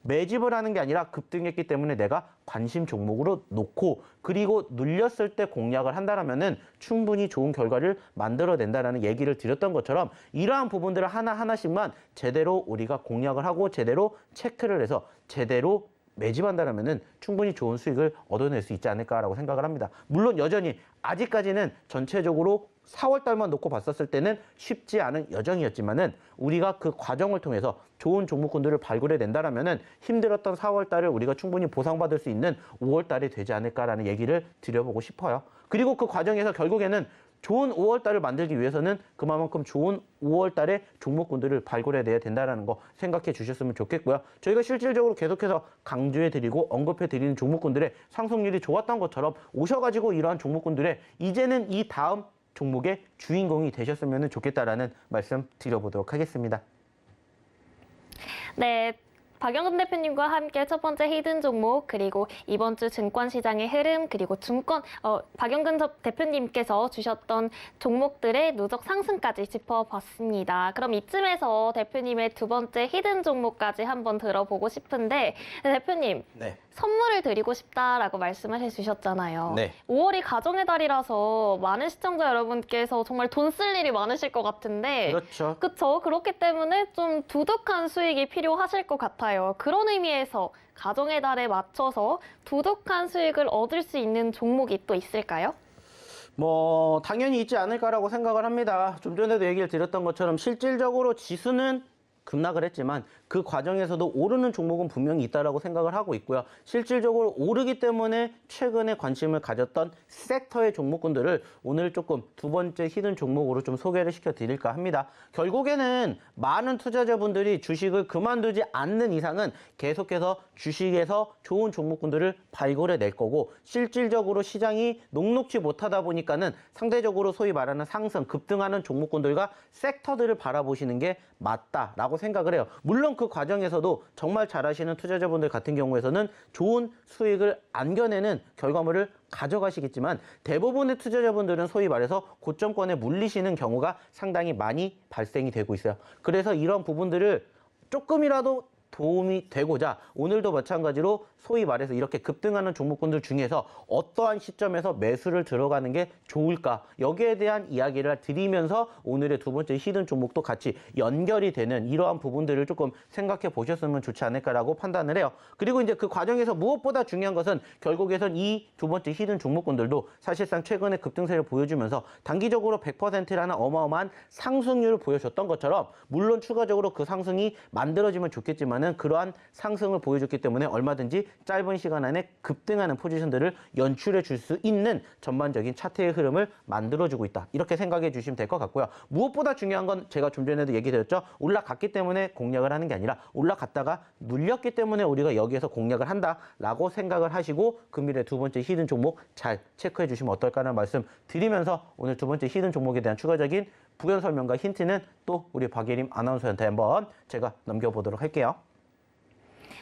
매집을 하는 게 아니라 급등했기 때문에 내가 관심 종목으로 놓고 그리고 눌렸을 때 공략을 한다면은 충분히 좋은 결과를 만들어낸다라는 얘기를 드렸던 것처럼 이러한 부분들을 하나하나씩만 제대로 우리가 공략을 하고 제대로 체크를 해서 제대로 매집한다면은 충분히 좋은 수익을 얻어낼 수 있지 않을까라고 생각을 합니다. 물론 여전히 아직까지는 전체적으로 4월 달만 놓고 봤었을 때는 쉽지 않은 여정이었지만은 우리가 그 과정을 통해서 좋은 종목군들을 발굴해 낸다라면은 힘들었던 4월 달을 우리가 충분히 보상받을 수 있는 5월 달이 되지 않을까라는 얘기를 드려보고 싶어요. 그리고 그 과정에서 결국에는 좋은 5월 달을 만들기 위해서는 그만큼 좋은 5월 달에 종목군들을 발굴해내야 된다는 거 생각해 주셨으면 좋겠고요. 저희가 실질적으로 계속해서 강조해드리고 언급해드리는 종목군들의 상승률이 좋았던 것처럼 오셔가지고 이러한 종목군들의 이제는 이 다음 종목의 주인공이 되셨으면 좋겠다라는 말씀 드려보도록 하겠습니다. 네. 박영근 대표님과 함께 첫 번째 히든 종목 그리고 이번 주 증권 시장의 흐름 그리고 박영근 대표님께서 주셨던 종목들의 누적 상승까지 짚어봤습니다. 그럼 이쯤에서 대표님의 두 번째 히든 종목까지 한번 들어보고 싶은데 대표님 네. 선물을 드리고 싶다라고 말씀을 해주셨잖아요. 네. 5월이 가정의 달이라서 많은 시청자 여러분께서 정말 돈 쓸 일이 많으실 것 같은데 그렇죠. 그렇죠. 그렇기 때문에 좀 두둑한 수익이 필요하실 것 같아요. 그런 의미에서 가정의 달에 맞춰서 두둑한 수익을 얻을 수 있는 종목이 또 있을까요? 뭐 당연히 있지 않을까라고 생각을 합니다. 좀 전에도 얘기를 드렸던 것처럼 실질적으로 지수는 급락을 했지만 그 과정에서도 오르는 종목은 분명히 있다라고 생각을 하고 있고요. 실질적으로 오르기 때문에 최근에 관심을 가졌던 섹터의 종목군들을 오늘 조금 두 번째 히든 종목으로 좀 소개를 시켜드릴까 합니다. 결국에는 많은 투자자분들이 주식을 그만두지 않는 이상은 계속해서 주식에서 좋은 종목군들을 발굴해 낼 거고 실질적으로 시장이 녹록지 못하다 보니까는 상대적으로 소위 말하는 상승, 급등하는 종목군들과 섹터들을 바라보시는 게 맞다라고 생각을 해요. 물론 그 과정에서도 정말 잘하시는 투자자분들 같은 경우에서는 좋은 수익을 안겨내는 결과물을 가져가시겠지만 대부분의 투자자분들은 소위 말해서 고점권에 물리시는 경우가 상당히 많이 발생이 되고 있어요. 그래서 이런 부분들을 조금이라도 도움이 되고자 오늘도 마찬가지로 소위 말해서 이렇게 급등하는 종목군들 중에서 어떠한 시점에서 매수를 들어가는 게 좋을까 여기에 대한 이야기를 드리면서 오늘의 두 번째 히든 종목도 같이 연결이 되는 이러한 부분들을 조금 생각해 보셨으면 좋지 않을까라고 판단을 해요. 그리고 이제 그 과정에서 무엇보다 중요한 것은 결국에선 이 두 번째 히든 종목군들도 사실상 최근에 급등세를 보여주면서 단기적으로 100%라는 어마어마한 상승률을 보여줬던 것처럼 물론 추가적으로 그 상승이 만들어지면 좋겠지만은 그러한 상승을 보여줬기 때문에 얼마든지 짧은 시간 안에 급등하는 포지션들을 연출해 줄 수 있는 전반적인 차트의 흐름을 만들어주고 있다. 이렇게 생각해 주시면 될 것 같고요. 무엇보다 중요한 건 제가 좀 전에도 얘기드렸죠. 올라갔기 때문에 공략을 하는 게 아니라 올라갔다가 눌렸기 때문에 우리가 여기에서 공략을 한다라고 생각을 하시고 금일의 두 번째 히든 종목 잘 체크해 주시면 어떨까라는 말씀 드리면서 오늘 두 번째 히든 종목에 대한 추가적인 부연 설명과 힌트는 또 우리 박예림 아나운서한테 한번 제가 넘겨보도록 할게요.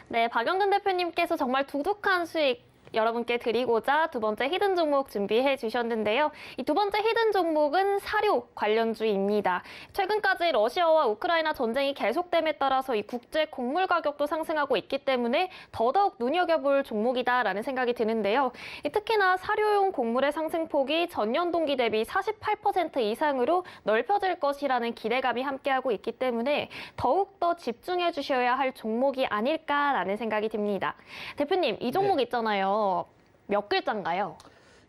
네, 박영근 대표님께서 정말 두둑한 수익 여러분께 드리고자 두 번째 히든 종목 준비해 주셨는데요. 이 두 번째 히든 종목은 사료 관련주입니다. 최근까지 러시아와 우크라이나 전쟁이 계속됨에 따라서 이 국제 곡물 가격도 상승하고 있기 때문에 더더욱 눈여겨볼 종목이다라는 생각이 드는데요. 특히나 사료용 곡물의 상승폭이 전년 동기 대비 48% 이상으로 넓혀질 것이라는 기대감이 함께하고 있기 때문에 더욱더 집중해 주셔야 할 종목이 아닐까라는 생각이 듭니다. 대표님, 이 종목 있잖아요. 몇 글자인가요?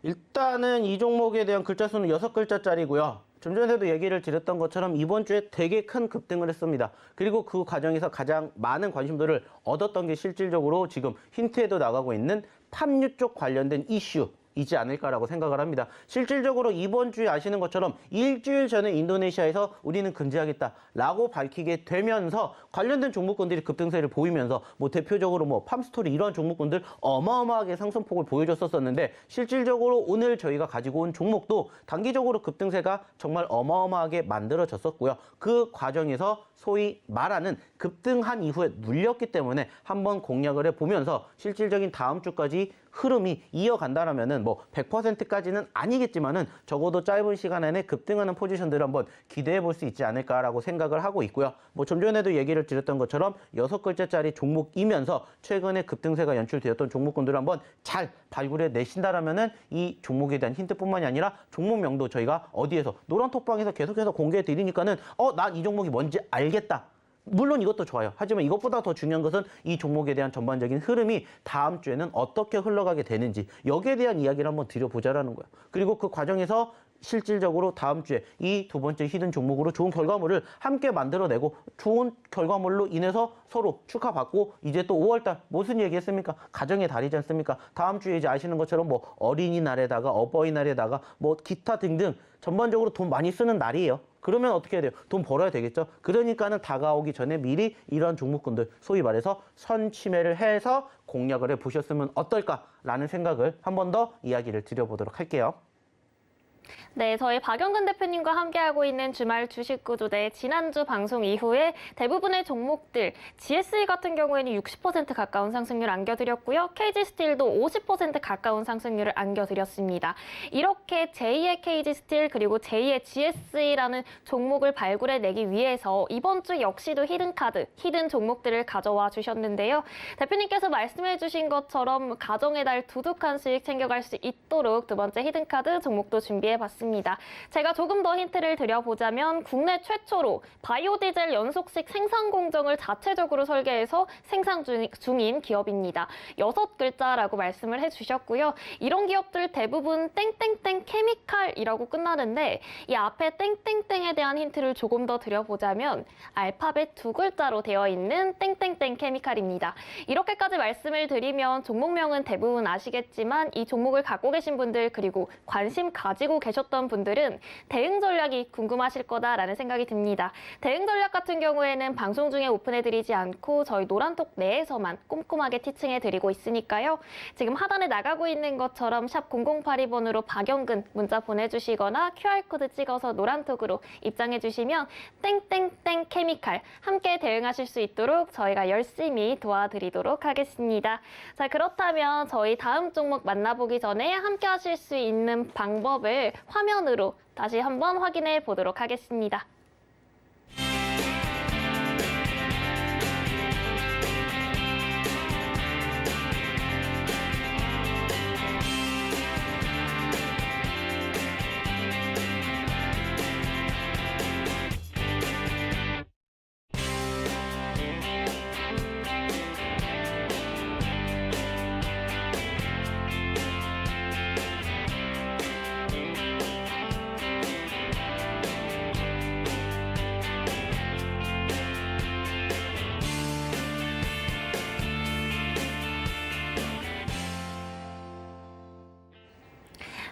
일단은 이 종목에 대한 글자 수는 6글자짜리고요. 좀 전에도 얘기를 드렸던 것처럼 이번 주에 되게 큰 급등을 했습니다. 그리고 그 과정에서 가장 많은 관심도를 얻었던 게 실질적으로 지금 힌트에도 나가고 있는 팜유 쪽 관련된 이슈이지 않을까라고 생각을 합니다. 실질적으로 이번 주에 아시는 것처럼 일주일 전에 인도네시아에서 우리는 금지하겠다라고 밝히게 되면서 관련된 종목군들이 급등세를 보이면서 뭐 대표적으로 뭐 팜스토리 이런 종목군들 어마어마하게 상승폭을 보여줬었는데 실질적으로 오늘 저희가 가지고 온 종목도 단기적으로 급등세가 정말 어마어마하게 만들어졌었고요. 그 과정에서 소위 말하는 급등한 이후에 눌렸기 때문에 한번 공략을 해보면서 실질적인 다음 주까지 흐름이 이어간다라면은 뭐 100%까지는 아니겠지만은 적어도 짧은 시간 안에 급등하는 포지션들을 한번 기대해 볼 수 있지 않을까라고 생각을 하고 있고요. 뭐 좀 전에도 얘기를 드렸던 것처럼 6글자짜리 종목이면서 최근에 급등세가 연출되었던 종목군들을 한번 잘 발굴해 내신다라면은 이 종목에 대한 힌트뿐만이 아니라 종목명도 저희가 어디에서 노란톡방에서 계속해서 공개해 드리니까는 난 이 종목이 뭔지 알겠다. 물론 이것도 좋아요. 하지만 이것보다 더 중요한 것은 이 종목에 대한 전반적인 흐름이 다음 주에는 어떻게 흘러가게 되는지 여기에 대한 이야기를 한번 드려보자라는 거예요. 그리고 그 과정에서 실질적으로 다음 주에 이 두 번째 히든 종목으로 좋은 결과물을 함께 만들어내고 좋은 결과물로 인해서 서로 축하받고 이제 또 5월달 무슨 얘기했습니까? 가정의 달이지 않습니까? 다음 주에 이제 아시는 것처럼 뭐 어린이날에다가 어버이날에다가 뭐 기타 등등 전반적으로 돈 많이 쓰는 날이에요. 그러면 어떻게 해야 돼요? 돈 벌어야 되겠죠? 그러니까는 다가오기 전에 미리 이런 종목군들 소위 말해서 선취매를 해서 공략을 해보셨으면 어떨까라는 생각을 한 번 더 이야기를 드려보도록 할게요. 네, 저희 박영근 대표님과 함께하고 있는 주말 주식 구조대 지난주 방송 이후에 대부분의 종목들 GSE 같은 경우에는 60% 가까운 상승률 안겨드렸고요. KG스틸도 50% 가까운 상승률을 안겨드렸습니다. 이렇게 제2의 KG스틸 그리고 제2의 GSE라는 종목을 발굴해내기 위해서 이번 주 역시도 히든카드, 히든 종목들을 가져와 주셨는데요. 대표님께서 말씀해 주신 것처럼 가정의 달 두둑한 수익 챙겨갈 수 있도록 두 번째 히든카드 종목도 준비해 준비해봤습니다. 제가 조금 더 힌트를 드려보자면 국내 최초로 바이오디젤 연속식 생산 공정을 자체적으로 설계해서 생산 중인 기업입니다. 6글자라고 말씀을 해주셨고요. 이런 기업들 대부분 땡땡땡 케미칼이라고 끝나는데 이 앞에 땡땡땡에 대한 힌트를 조금 더 드려보자면 알파벳 2글자로 되어 있는 땡땡땡 케미칼입니다. 이렇게까지 말씀을 드리면 종목명은 대부분 아시겠지만 이 종목을 갖고 계신 분들 그리고 관심 가지고 계셨던 분들은 대응 전략이 궁금하실 거다라는 생각이 듭니다. 대응 전략 같은 경우에는 방송 중에 오픈해드리지 않고 저희 노란톡 내에서만 꼼꼼하게 티칭해드리고 있으니까요. 지금 하단에 나가고 있는 것처럼 샵 0082번으로 박영근 문자 보내주시거나 QR코드 찍어서 노란톡으로 입장해주시면 땡땡땡 케미칼 함께 대응하실 수 있도록 저희가 열심히 도와드리도록 하겠습니다. 자, 그렇다면 저희 다음 종목 만나보기 전에 함께 하실 수 있는 방법을 화면으로 다시 한번 확인해 보도록 하겠습니다.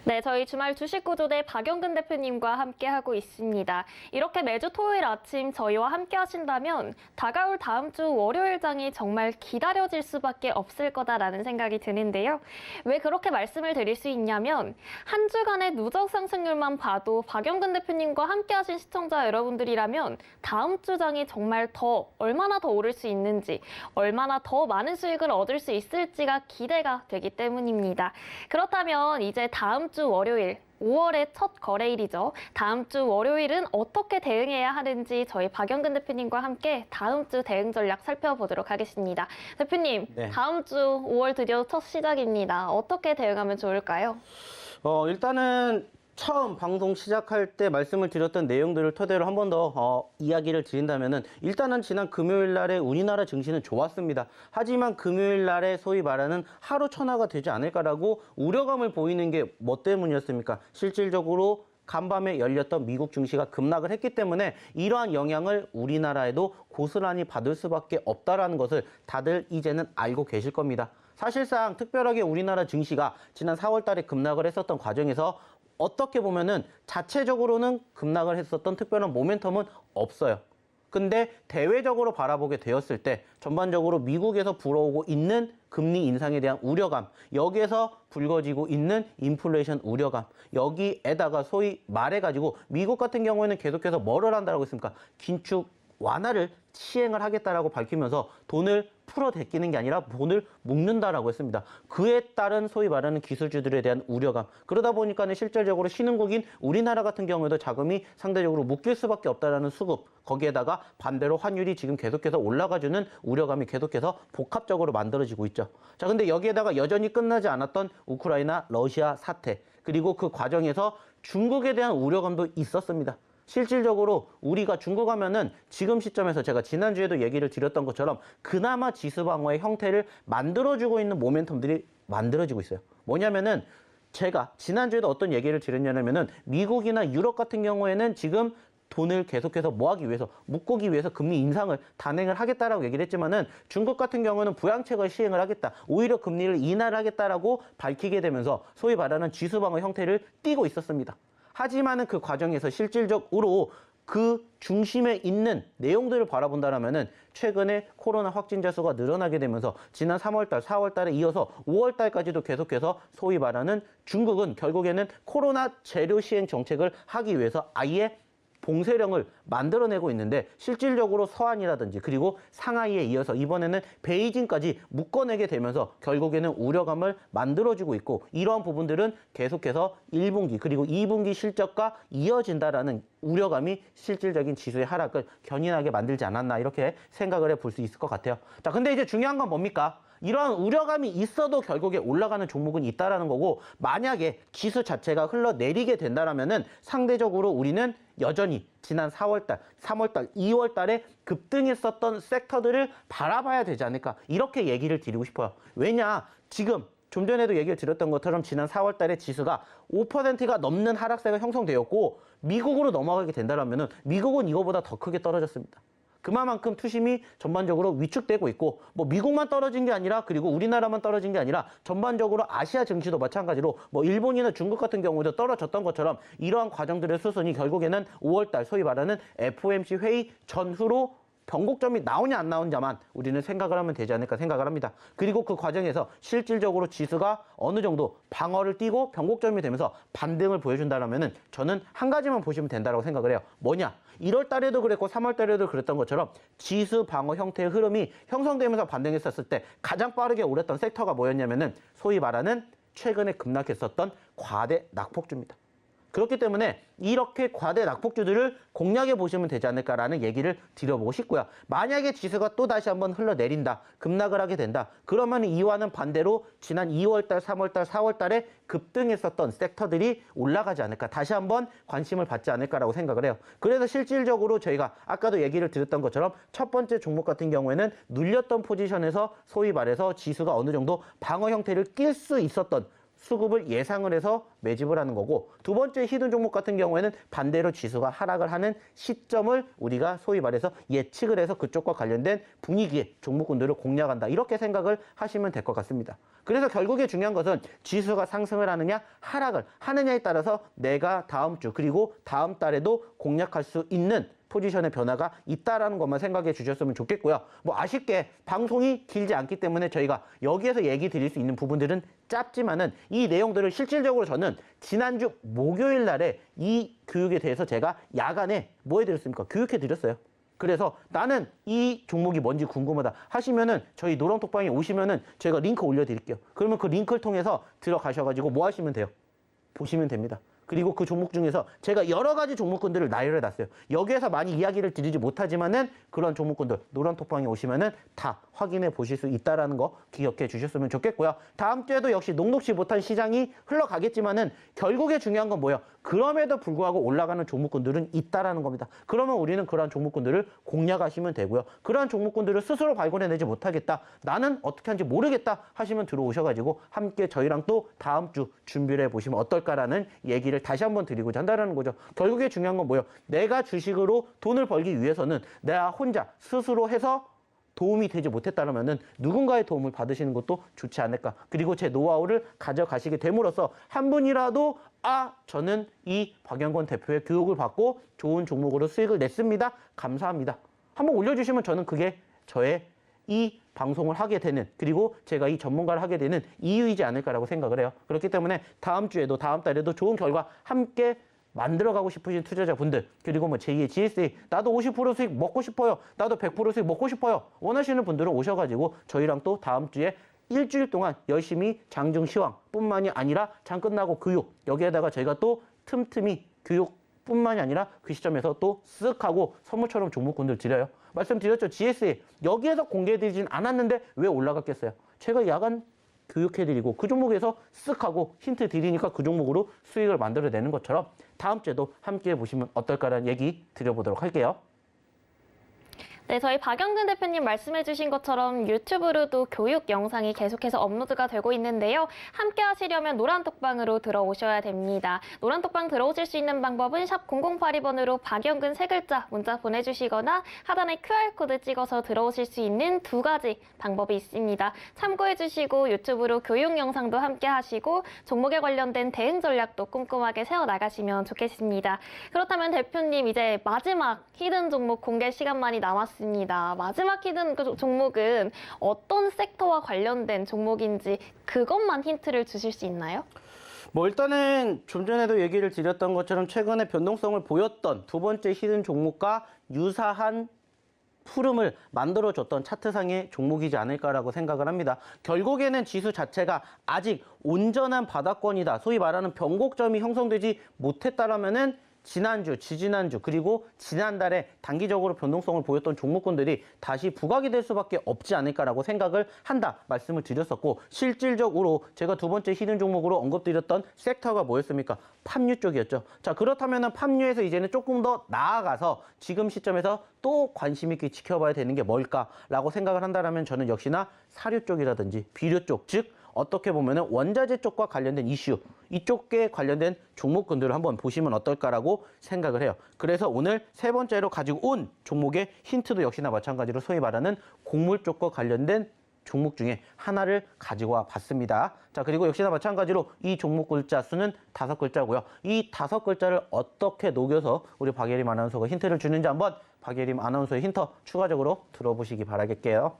네, 저희 주말 주식 구조대 박영근 대표님과 함께하고 있습니다. 이렇게 매주 토요일 아침 저희와 함께 하신다면 다가올 다음 주 월요일장이 정말 기다려질 수밖에 없을 거다라는 생각이 드는데요. 왜 그렇게 말씀을 드릴 수 있냐면 한 주간의 누적 상승률만 봐도 박영근 대표님과 함께 하신 시청자 여러분들이라면 다음 주장이 정말 얼마나 더 오를 수 있는지, 얼마나 더 많은 수익을 얻을 수 있을지가 기대가 되기 때문입니다. 그렇다면 이제 다음 주 월요일 5월의 첫 거래일이죠. 다음 주 월요일은 어떻게 대응해야 하는지 저희 박영근 대표님과 함께 다음 주 대응 전략 살펴보도록 하겠습니다. 대표님, 네. 다음 주 5월 드디어 첫 시작입니다. 어떻게 대응하면 좋을까요? 일단은 처음 방송 시작할 때 말씀을 드렸던 내용들을 토대로 한 번 더 이야기를 드린다면은 일단은 지난 금요일 날에 우리나라 증시는 좋았습니다. 하지만 금요일 날에 소위 말하는 하루 천하가 되지 않을까라고 우려감을 보이는 게 뭐 때문이었습니까? 실질적으로 간밤에 열렸던 미국 증시가 급락을 했기 때문에 이러한 영향을 우리나라에도 고스란히 받을 수밖에 없다라는 것을 다들 이제는 알고 계실 겁니다. 사실상 특별하게 우리나라 증시가 지난 4월 달에 급락을 했었던 과정에서 어떻게 보면은 자체적으로는 급락을 했었던 특별한 모멘텀은 없어요. 근데 대외적으로 바라보게 되었을 때 전반적으로 미국에서 불어오고 있는 금리 인상에 대한 우려감, 여기에서 불거지고 있는 인플레이션 우려감, 여기에다가 소위 말해가지고 미국 같은 경우에는 계속해서 뭐를 한다고 했습니까? 긴축 완화를 시행을 하겠다라고 밝히면서 돈을 풀어대끼는 게 아니라 돈을 묶는다라고 했습니다. 그에 따른 소위 말하는 기술주들에 대한 우려감. 그러다 보니까는 실질적으로 신흥국인 우리나라 같은 경우에도 자금이 상대적으로 묶일 수밖에 없다라는 수급. 거기에다가 반대로 환율이 지금 계속해서 올라가주는 우려감이 계속해서 복합적으로 만들어지고 있죠. 자, 근데 여기에다가 여전히 끝나지 않았던 우크라이나, 러시아 사태. 그리고 그 과정에서 중국에 대한 우려감도 있었습니다. 실질적으로 우리가 중국 하면은 지금 시점에서 제가 지난주에도 얘기를 드렸던 것처럼 그나마 지수 방어의 형태를 만들어주고 있는 모멘텀들이 만들어지고 있어요. 뭐냐면은 제가 지난주에도 어떤 얘기를 드렸냐면은 미국이나 유럽 같은 경우에는 지금 돈을 계속해서 뭐하기 위해서, 묶기 위해서 금리 인상을 단행을 하겠다라고 얘기를 했지만은 중국 같은 경우는 부양책을 시행을 하겠다. 오히려 금리를 인하하겠다라고 밝히게 되면서 소위 말하는 지수 방어 형태를 띠고 있었습니다. 하지만은 그 과정에서 실질적으로 그 중심에 있는 내용들을 바라본다면은 최근에 코로나 확진자 수가 늘어나게 되면서 지난 3월달, 4월달에 이어서 5월달까지도 계속해서 소위 말하는 중국은 결국에는 코로나 재료 시행 정책을 하기 위해서 아예 봉쇄령을 만들어내고 있는데 실질적으로 서한이라든지 그리고 상하이에 이어서 이번에는 베이징까지 묶어내게 되면서 결국에는 우려감을 만들어주고 있고 이러한 부분들은 계속해서 1분기 그리고 2분기 실적과 이어진다라는 우려감이 실질적인 지수의 하락을 견인하게 만들지 않았나 이렇게 생각을 해볼 수 있을 것 같아요. 자, 근데 이제 중요한 건 뭡니까? 이러한 우려감이 있어도 결국에 올라가는 종목은 있다라는 거고, 만약에 지수 자체가 흘러내리게 된다라면은 상대적으로 우리는 여전히 지난 4월달, 3월달, 2월달에 급등했었던 섹터들을 바라봐야 되지 않을까, 이렇게 얘기를 드리고 싶어요. 왜냐, 지금 좀 전에도 얘기를 드렸던 것처럼 지난 4월 달에 지수가 5%가 넘는 하락세가 형성되었고, 미국으로 넘어가게 된다면 미국은 이거보다 더 크게 떨어졌습니다. 그만큼 투심이 전반적으로 위축되고 있고, 뭐 미국만 떨어진 게 아니라, 그리고 우리나라만 떨어진 게 아니라 전반적으로 아시아 증시도 마찬가지로 뭐 일본이나 중국 같은 경우도 떨어졌던 것처럼 이러한 과정들의 수순이 결국에는 5월달 소위 말하는 FOMC 회의 전후로 변곡점이 나오냐 안 나오냐만 우리는 생각을 하면 되지 않을까 생각을 합니다. 그리고 그 과정에서 실질적으로 지수가 어느 정도 방어를 띄고 변곡점이 되면서 반등을 보여준다면은 저는 한 가지만 보시면 된다고 생각을 해요. 뭐냐? 1월 달에도 그랬고 3월 달에도 그랬던 것처럼 지수 방어 형태의 흐름이 형성되면서 반등했었을 때 가장 빠르게 오랬던 섹터가 뭐였냐면은 소위 말하는 최근에 급락했었던 과대 낙폭주입니다. 그렇기 때문에 이렇게 과대 낙폭주들을 공략해 보시면 되지 않을까라는 얘기를 드려보고 싶고요. 만약에 지수가 또 다시 한번 흘러내린다, 급락을 하게 된다, 그러면 이와는 반대로 지난 2월달, 3월달, 4월달에 급등했었던 섹터들이 올라가지 않을까, 다시 한번 관심을 받지 않을까라고 생각을 해요. 그래서 실질적으로 저희가 아까도 얘기를 드렸던 것처럼 첫 번째 종목 같은 경우에는 눌렸던 포지션에서 소위 말해서 지수가 어느 정도 방어 형태를 낄 수 있었던 수급을 예상을 해서 매집을 하는 거고, 두 번째 히든 종목 같은 경우에는 반대로 지수가 하락을 하는 시점을 우리가 소위 말해서 예측을 해서 그쪽과 관련된 분위기의 종목군들을 공략한다, 이렇게 생각을 하시면 될 것 같습니다. 그래서 결국에 중요한 것은 지수가 상승을 하느냐 하락을 하느냐에 따라서 내가 다음 주 그리고 다음 달에도 공략할 수 있는 포지션의 변화가 있다라는 것만 생각해 주셨으면 좋겠고요. 뭐 아쉽게 방송이 길지 않기 때문에 저희가 여기에서 얘기 드릴 수 있는 부분들은 짧지만은 이 내용들을 실질적으로 저는 지난주 목요일 날에 이 교육에 대해서 제가 야간에 뭐 해드렸습니까? 교육해 드렸어요. 그래서 나는 이 종목이 뭔지 궁금하다 하시면은 저희 노랑톡방에 오시면은 제가 링크 올려드릴게요. 그러면 그 링크를 통해서 들어가셔가지고 뭐 하시면 돼요? 보시면 됩니다. 그리고 그 종목 중에서 제가 여러 가지 종목군들을 나열해 놨어요. 여기에서 많이 이야기를 드리지 못하지만은 그런 종목군들 노란톡방에 오시면은 다 확인해 보실 수 있다라는 거 기억해 주셨으면 좋겠고요. 다음 주에도 역시 녹록지 못한 시장이 흘러가겠지만은 결국에 중요한 건 뭐예요? 그럼에도 불구하고 올라가는 종목군들은 있다라는 겁니다. 그러면 우리는 그러한 종목군들을 공략하시면 되고요. 그러한 종목군들을 스스로 발견해내지 못하겠다, 나는 어떻게 하는지 모르겠다 하시면 들어오셔가지고 함께 저희랑 또 다음 주 준비를 해보시면 어떨까라는 얘기를 다시 한번 드리고자 한다는 거죠. 결국에 중요한 건 뭐예요? 내가 주식으로 돈을 벌기 위해서는 내가 혼자 스스로 해서 도움이 되지 못했다면 누군가의 도움을 받으시는 것도 좋지 않을까. 그리고 제 노하우를 가져가시게 됨으로써 한 분이라도 저는 이 박영권 대표의 교육을 받고 좋은 종목으로 수익을 냈습니다, 감사합니다, 한번 올려주시면 저는 그게 저의 이 방송을 하게 되는, 그리고 제가 이 전문가를 하게 되는 이유이지 않을까라고 생각을 해요. 그렇기 때문에 다음 주에도 다음 달에도 좋은 결과 함께 만들어가고 싶으신 투자자분들, 그리고 뭐 제2의 GSA, 나도 50% 수익 먹고 싶어요, 나도 100% 수익 먹고 싶어요 원하시는 분들은 오셔가지고 저희랑 또 다음 주에 일주일 동안 열심히 장중 시황 뿐만이 아니라 장 끝나고 교육, 여기에다가 저희가 또 틈틈이 교육뿐만이 아니라 그 시점에서 또 쓱 하고 선물처럼 종목군들 드려요. 말씀드렸죠. GSA 여기에서 공개해드리진 않았는데 왜 올라갔겠어요? 제가 야간 교육해드리고 그 종목에서 쓱 하고 힌트 드리니까 그 종목으로 수익을 만들어내는 것처럼 다음 주에도 함께 해보시면 어떨까라는 얘기 드려보도록 할게요. 네, 저희 박영근 대표님 말씀해주신 것처럼 유튜브로도 교육 영상이 계속해서 업로드가 되고 있는데요. 함께 하시려면 노란톡방으로 들어오셔야 됩니다. 노란톡방 들어오실 수 있는 방법은 샵 0082번으로 박영근 세 글자 문자 보내주시거나 하단에 QR코드 찍어서 들어오실 수 있는 두 가지 방법이 있습니다. 참고해주시고 유튜브로 교육 영상도 함께 하시고 종목에 관련된 대응 전략도 꼼꼼하게 세워나가시면 좋겠습니다. 그렇다면 대표님, 이제 마지막 히든 종목 공개 시간만이 남았습니다. 마지막 히든 종목은 어떤 섹터와 관련된 종목인지 그것만 힌트를 주실 수 있나요? 뭐 일단은 좀 전에도 얘기를 드렸던 것처럼 최근에 변동성을 보였던 두 번째 히든 종목과 유사한 푸름을 만들어줬던 차트상의 종목이지 않을까라고 생각을 합니다. 결국에는 지수 자체가 아직 온전한 바닥권이다, 소위 말하는 변곡점이 형성되지 못했다라면은 지난주, 지지난주, 그리고 지난달에 단기적으로 변동성을 보였던 종목군들이 다시 부각이 될 수밖에 없지 않을까라고 생각을 한다 말씀을 드렸었고, 실질적으로 제가 두 번째 히든 종목으로 언급드렸던 섹터가 뭐였습니까? 팜유 쪽이었죠. 자, 그렇다면 팜유에서 이제는 조금 더 나아가서 지금 시점에서 또 관심 있게 지켜봐야 되는 게 뭘까라고 생각을 한다면 저는 역시나 사료 쪽이라든지 비료 쪽, 즉 어떻게 보면 원자재 쪽과 관련된 이슈, 이쪽에 관련된 종목군들을 한번 보시면 어떨까라고 생각을 해요. 그래서 오늘 세 번째로 가지고 온 종목의 힌트도 역시나 마찬가지로 소위 말하는 곡물 쪽과 관련된 종목 중에 하나를 가지고 와 봤습니다. 자, 그리고 역시나 마찬가지로 이 종목 글자 수는 5글자고요. 이 5글자를 어떻게 녹여서 우리 박예림 아나운서가 힌트를 주는지 한번 박예림 아나운서의 힌트 추가적으로 들어보시기 바라겠게요.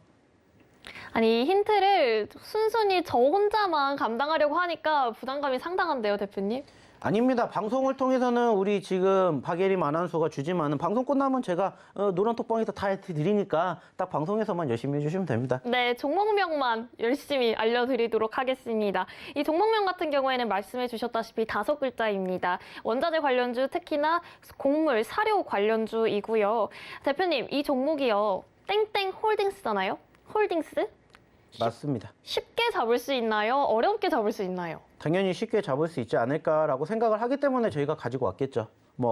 아니, 힌트를 순순히 저 혼자만 감당하려고 하니까 부담감이 상당한데요, 대표님? 아닙니다. 방송을 통해서는 우리 지금 박예림 아나운서가 주지만은 방송 끝나면 제가 노란톡방에서 다 해드리니까 딱 방송에서만 열심히 해주시면 됩니다. 네, 종목명만 열심히 알려드리도록 하겠습니다. 이 종목명 같은 경우에는 말씀해 주셨다시피 5글자입니다. 원자재 관련주, 특히나 곡물, 사료 관련주이고요. 대표님, 이 종목이요. 땡땡 홀딩스잖아요? 홀딩스? 맞습니다. 쉽게 잡을 수 있나요? 어렵게 잡을 수 있나요? 당연히 쉽게 잡을 수 있지 않을까라고 생각을 하기 때문에 저희가 가지고 왔겠죠.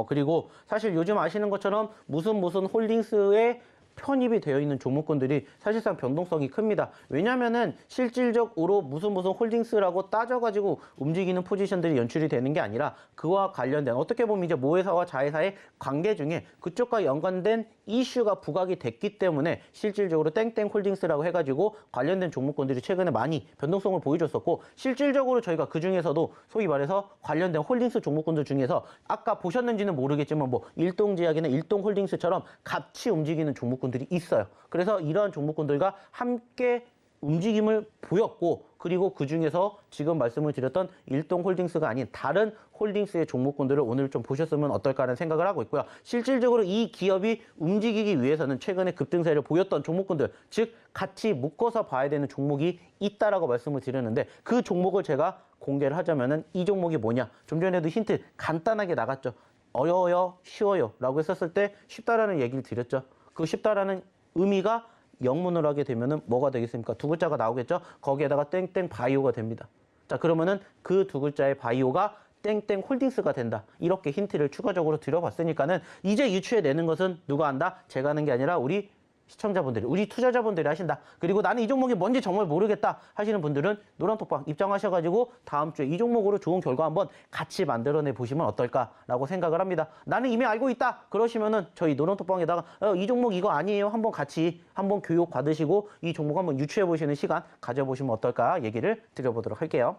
그리고 사실 요즘 아시는 것처럼 무슨 홀딩스에 편입이 되어 있는 종목군들이 사실상 변동성이 큽니다. 왜냐면은 실질적으로 무슨 홀딩스라고 따져가지고 움직이는 포지션들이 연출이 되는 게 아니라 그와 관련된 어떻게 보면 이제 모회사와 자회사의 관계 중에 그쪽과 연관된 이슈가 부각이 됐기 때문에 실질적으로 땡땡 홀딩스라고 해가지고 관련된 종목군들이 최근에 많이 변동성을 보여줬었고, 실질적으로 저희가 그 중에서도 소위 말해서 관련된 홀딩스 종목군들 중에서 아까 보셨는지는 모르겠지만 일동제약이나 일동홀딩스처럼 같이 움직이는 종목군들이 있어요. 그래서 이러한 종목군들과 함께 움직임을 보였고, 그리고 그 중에서 지금 말씀을 드렸던 일동홀딩스가 아닌 다른 홀딩스의 종목군들을 오늘 좀 보셨으면 어떨까라는 생각을 하고 있고요. 실질적으로 이 기업이 움직이기 위해서는 최근에 급등세를 보였던 종목군들, 즉 같이 묶어서 봐야 되는 종목이 있다라고 말씀을 드렸는데, 그 종목을 제가 공개를 하자면은 이 종목이 뭐냐? 좀 전에도 힌트 간단하게 나갔죠. 어려워요, 쉬워요 라고 했었을 때 쉽다라는 얘기를 드렸죠. 그 쉽다라는 의미가 영문으로 하게 되면은 뭐가 되겠습니까? 2글자가 나오겠죠? 거기에다가 땡땡 바이오가 됩니다. 자, 그러면은 그 2글자의 바이오가 땡땡 홀딩스가 된다. 이렇게 힌트를 추가적으로 드려봤으니까는 이제 유추해내는 것은 누가 한다? 제가 하는 게 아니라 우리 시청자분들이, 우리 투자자분들이 하신다. 그리고 나는 이 종목이 뭔지 정말 모르겠다 하시는 분들은 노란톡방 입장하셔가지고 다음 주에 이 종목으로 좋은 결과 한번 같이 만들어내 보시면 어떨까라고 생각을 합니다. 나는 이미 알고 있다 그러시면은 저희 노란톡방에다가 이 종목 이거 아니에요 한번 같이 한번 교육 받으시고 이 종목 한번 유추해 보시는 시간 가져보시면 어떨까 얘기를 드려보도록 할게요.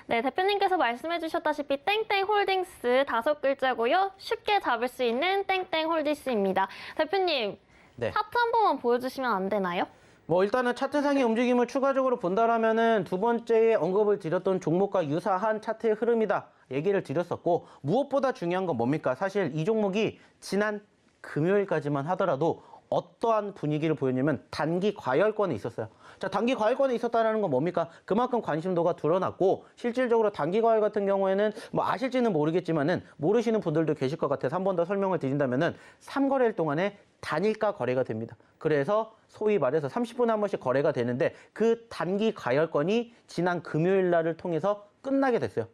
네, 대표님께서 말씀해 주셨다시피 땡땡 홀딩스 5글자고요. 쉽게 잡을 수 있는 땡땡 홀딩스입니다. 대표님, 네. 차트 한 번만 보여주시면 안 되나요? 일단은 차트상의 움직임을 추가적으로 본다라면은 두 번째에 언급을 드렸던 종목과 유사한 차트의 흐름이다 얘기를 드렸었고, 무엇보다 중요한 건 뭡니까? 사실 이 종목이 지난 금요일까지만 하더라도 어떠한 분위기를 보였냐면 단기 과열권에 있었어요. 자, 단기 과열권에 있었다는 건 뭡니까? 그만큼 관심도가 드러났고, 실질적으로 단기 과열 같은 경우에는 아실지는 모르겠지만은 모르시는 분들도 계실 것 같아서 한 번 더 설명을 드린다면은 3거래일 동안에 단일가 거래가 됩니다. 그래서 소위 말해서 30분에 한 번씩 거래가 되는데 그 단기 과열권이 지난 금요일 날을 통해서 끝나게 됐어요.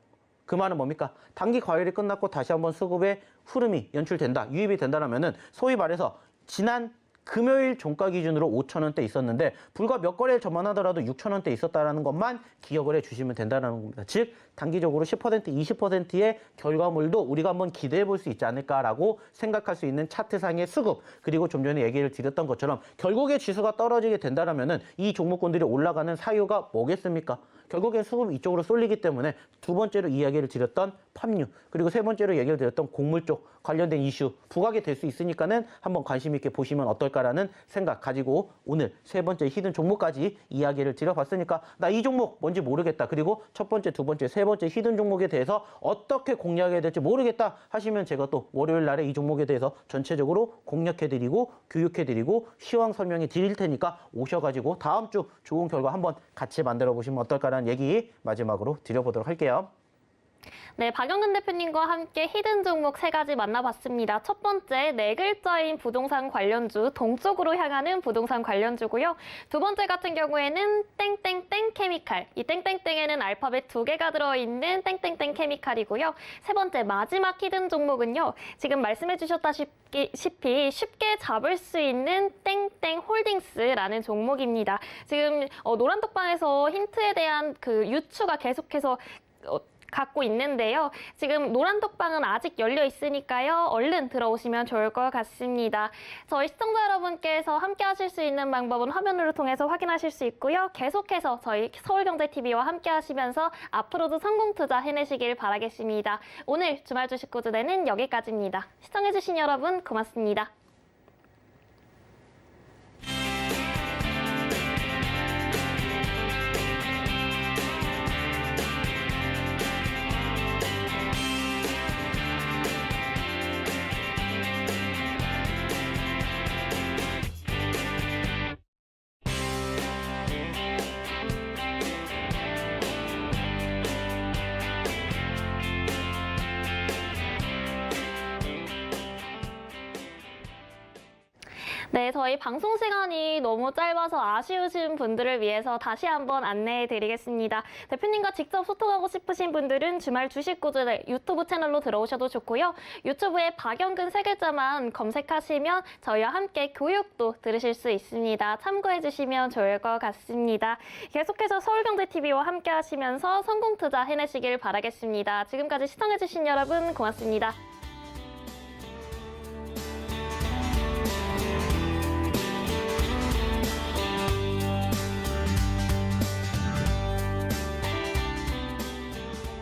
그 말은 뭡니까? 단기 과열이 끝났고 다시 한번 수급의 흐름이 연출된다, 유입이 된다라면은 소위 말해서 지난 금요일 종가 기준으로 5,000원대 있었는데 불과 몇 거래일 전만 하더라도 6,000원대 있었다는 것만 기억을 해주시면 된다는 겁니다. 즉 단기적으로 10%, 20%의 결과물도 우리가 한번 기대해 볼 수 있지 않을까라고 생각할 수 있는 차트상의 수급, 그리고 좀 전에 얘기를 드렸던 것처럼 결국에 지수가 떨어지게 된다면 이 종목군들이 올라가는 사유가 뭐겠습니까? 결국엔 수급이 이쪽으로 쏠리기 때문에 두 번째로 이야기를 드렸던 팜유, 그리고 세 번째로 얘기를 드렸던 곡물 쪽 관련된 이슈 부각이 될 수 있으니까는 한번 관심 있게 보시면 어떨까라는 생각 가지고 오늘 세 번째 히든 종목까지 이야기를 드려봤으니까 나 이 종목 뭔지 모르겠다, 그리고 첫 번째, 두 번째, 세 번째 히든 종목에 대해서 어떻게 공략해야 될지 모르겠다 하시면 제가 또 월요일 날에 이 종목에 대해서 전체적으로 공략해드리고 교육해드리고 시황 설명해 드릴 테니까 오셔가지고 다음 주 좋은 결과 한번 같이 만들어 보시면 어떨까라는 얘기 마지막으로 드려보도록 할게요. 네, 박영근 대표님과 함께 히든 종목 3가지 만나봤습니다. 첫 번째, 4글자인 부동산 관련주, 동쪽으로 향하는 부동산 관련주고요. 두 번째 같은 경우에는 땡땡땡 케미칼, 이 땡땡땡에는 알파벳 2개가 들어있는 땡땡땡 케미칼이고요. 세 번째, 마지막 히든 종목은요. 지금 말씀해 주셨다시피 쉽게 잡을 수 있는 땡땡 홀딩스라는 종목입니다. 지금 노란톡방에서 힌트에 대한 그 유추가 계속해서 갖고 있는데요. 지금 노란톡방은 아직 열려 있으니까요. 얼른 들어오시면 좋을 것 같습니다. 저희 시청자 여러분께서 함께 하실 수 있는 방법은 화면으로 통해서 확인하실 수 있고요. 계속해서 저희 서울경제TV와 함께 하시면서 앞으로도 성공 투자 해내시길 바라겠습니다. 오늘 주말 주식 구조대는 여기까지입니다. 시청해주신 여러분 고맙습니다. 네, 저희 방송 시간이 너무 짧아서 아쉬우신 분들을 위해서 다시 한번 안내해 드리겠습니다. 대표님과 직접 소통하고 싶으신 분들은 주말 주식구조대 유튜브 채널로 들어오셔도 좋고요. 유튜브에 박영근 3글자만 검색하시면 저희와 함께 교육도 들으실 수 있습니다. 참고해 주시면 좋을 것 같습니다. 계속해서 서울경제TV와 함께 하시면서 성공 투자 해내시길 바라겠습니다. 지금까지 시청해 주신 여러분 고맙습니다.